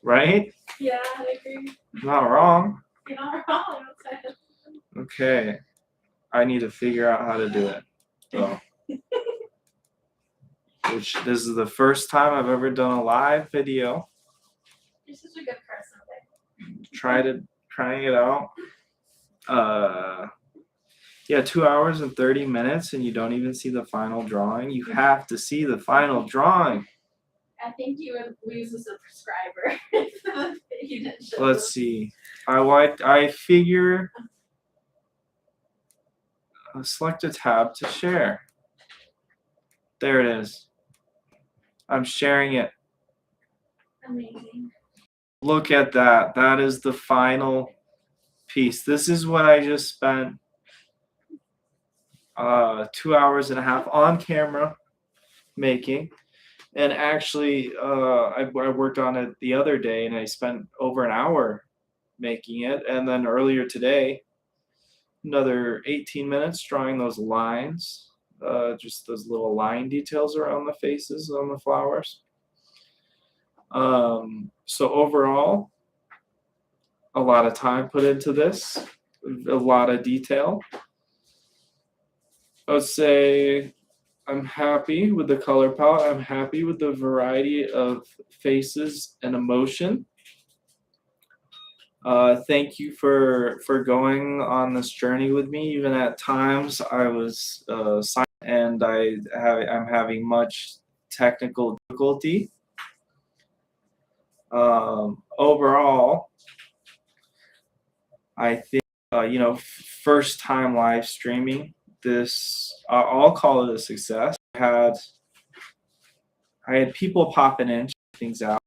Right? Yeah, I agree. I'm not wrong. You're not wrong. Okay. I need to figure out how to do it. So. Which this is the first time I've ever done a live video. You're such a good person. Trying it out. Yeah, 2 hours and 30 minutes, and you don't even see the final drawing. You have to see the final drawing. I think you would lose as a subscriber if you didn't show Let's see. I figure. Select a tab to share. There it is. I'm sharing it. Amazing. Look at that. That is the final piece. This is what I just spent 2 hours and a half on camera making. And actually, I worked on it the other day, and I spent over an hour making it. And then earlier today, another 18 minutes drawing those lines, just those little line details around the faces on the flowers. So overall, a lot of time put into this, a lot of detail. I would say I'm happy with the color palette. I'm happy with the variety of faces and emotion. Thank you for going on this journey with me. Even at times, I was silent, and I'm having much technical difficulty. Overall, I think first time live streaming. This I'll call it a success. I had people popping in, checking things out.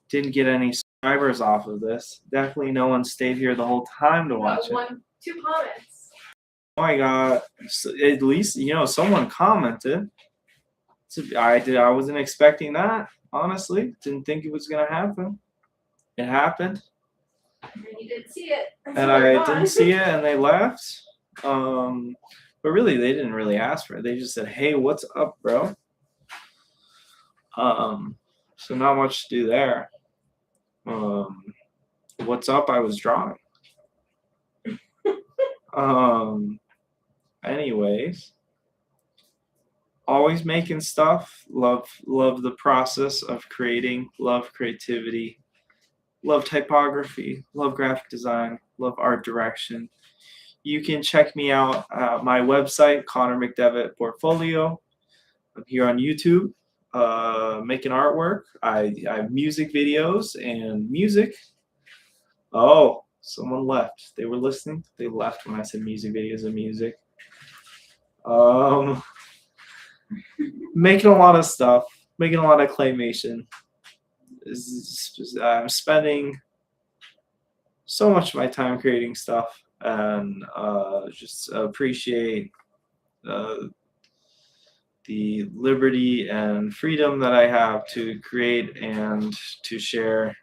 Didn't get any subscribers off of this. Definitely no one stayed here the whole time to watch it. 2 comments. Oh my god! At least someone commented. I wasn't expecting that. Honestly, didn't think it was gonna happen. It happened. And you didn't see it. And I didn't see it, and they left. But really, they didn't really ask for it. They just said, "Hey, what's up, bro?" So not much to do there. What's up? I was drawing. Anyways, always making stuff. Love the process of creating. Love creativity. Love typography. Love graphic design. Love art direction. You can check me out at my website, Connor McDevitt Portfolio. I'm here on YouTube, making artwork. I have music videos and music. Oh, someone left. They were listening. They left when I said music videos and music. Making a lot of stuff. Making a lot of claymation. I'm spending so much of my time creating stuff, and just appreciate the liberty and freedom that I have to create and to share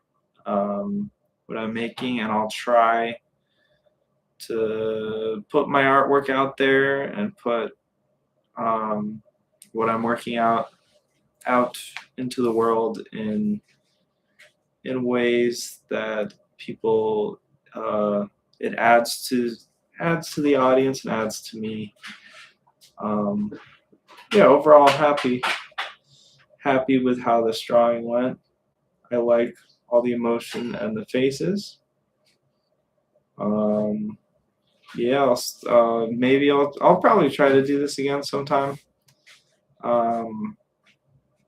what I'm making. And I'll try to put my artwork out there and put what I'm working out into the world in ways that people it adds to the audience and adds to me. Overall happy with how this drawing went. I like all the emotion and the faces. Maybe I'll probably try to do this again sometime.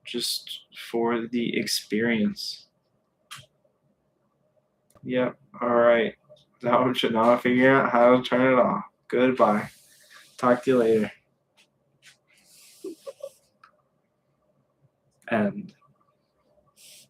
Just for the experience. Yep. All right. Now I'm figuring out how to turn it off. Goodbye. Talk to you later. And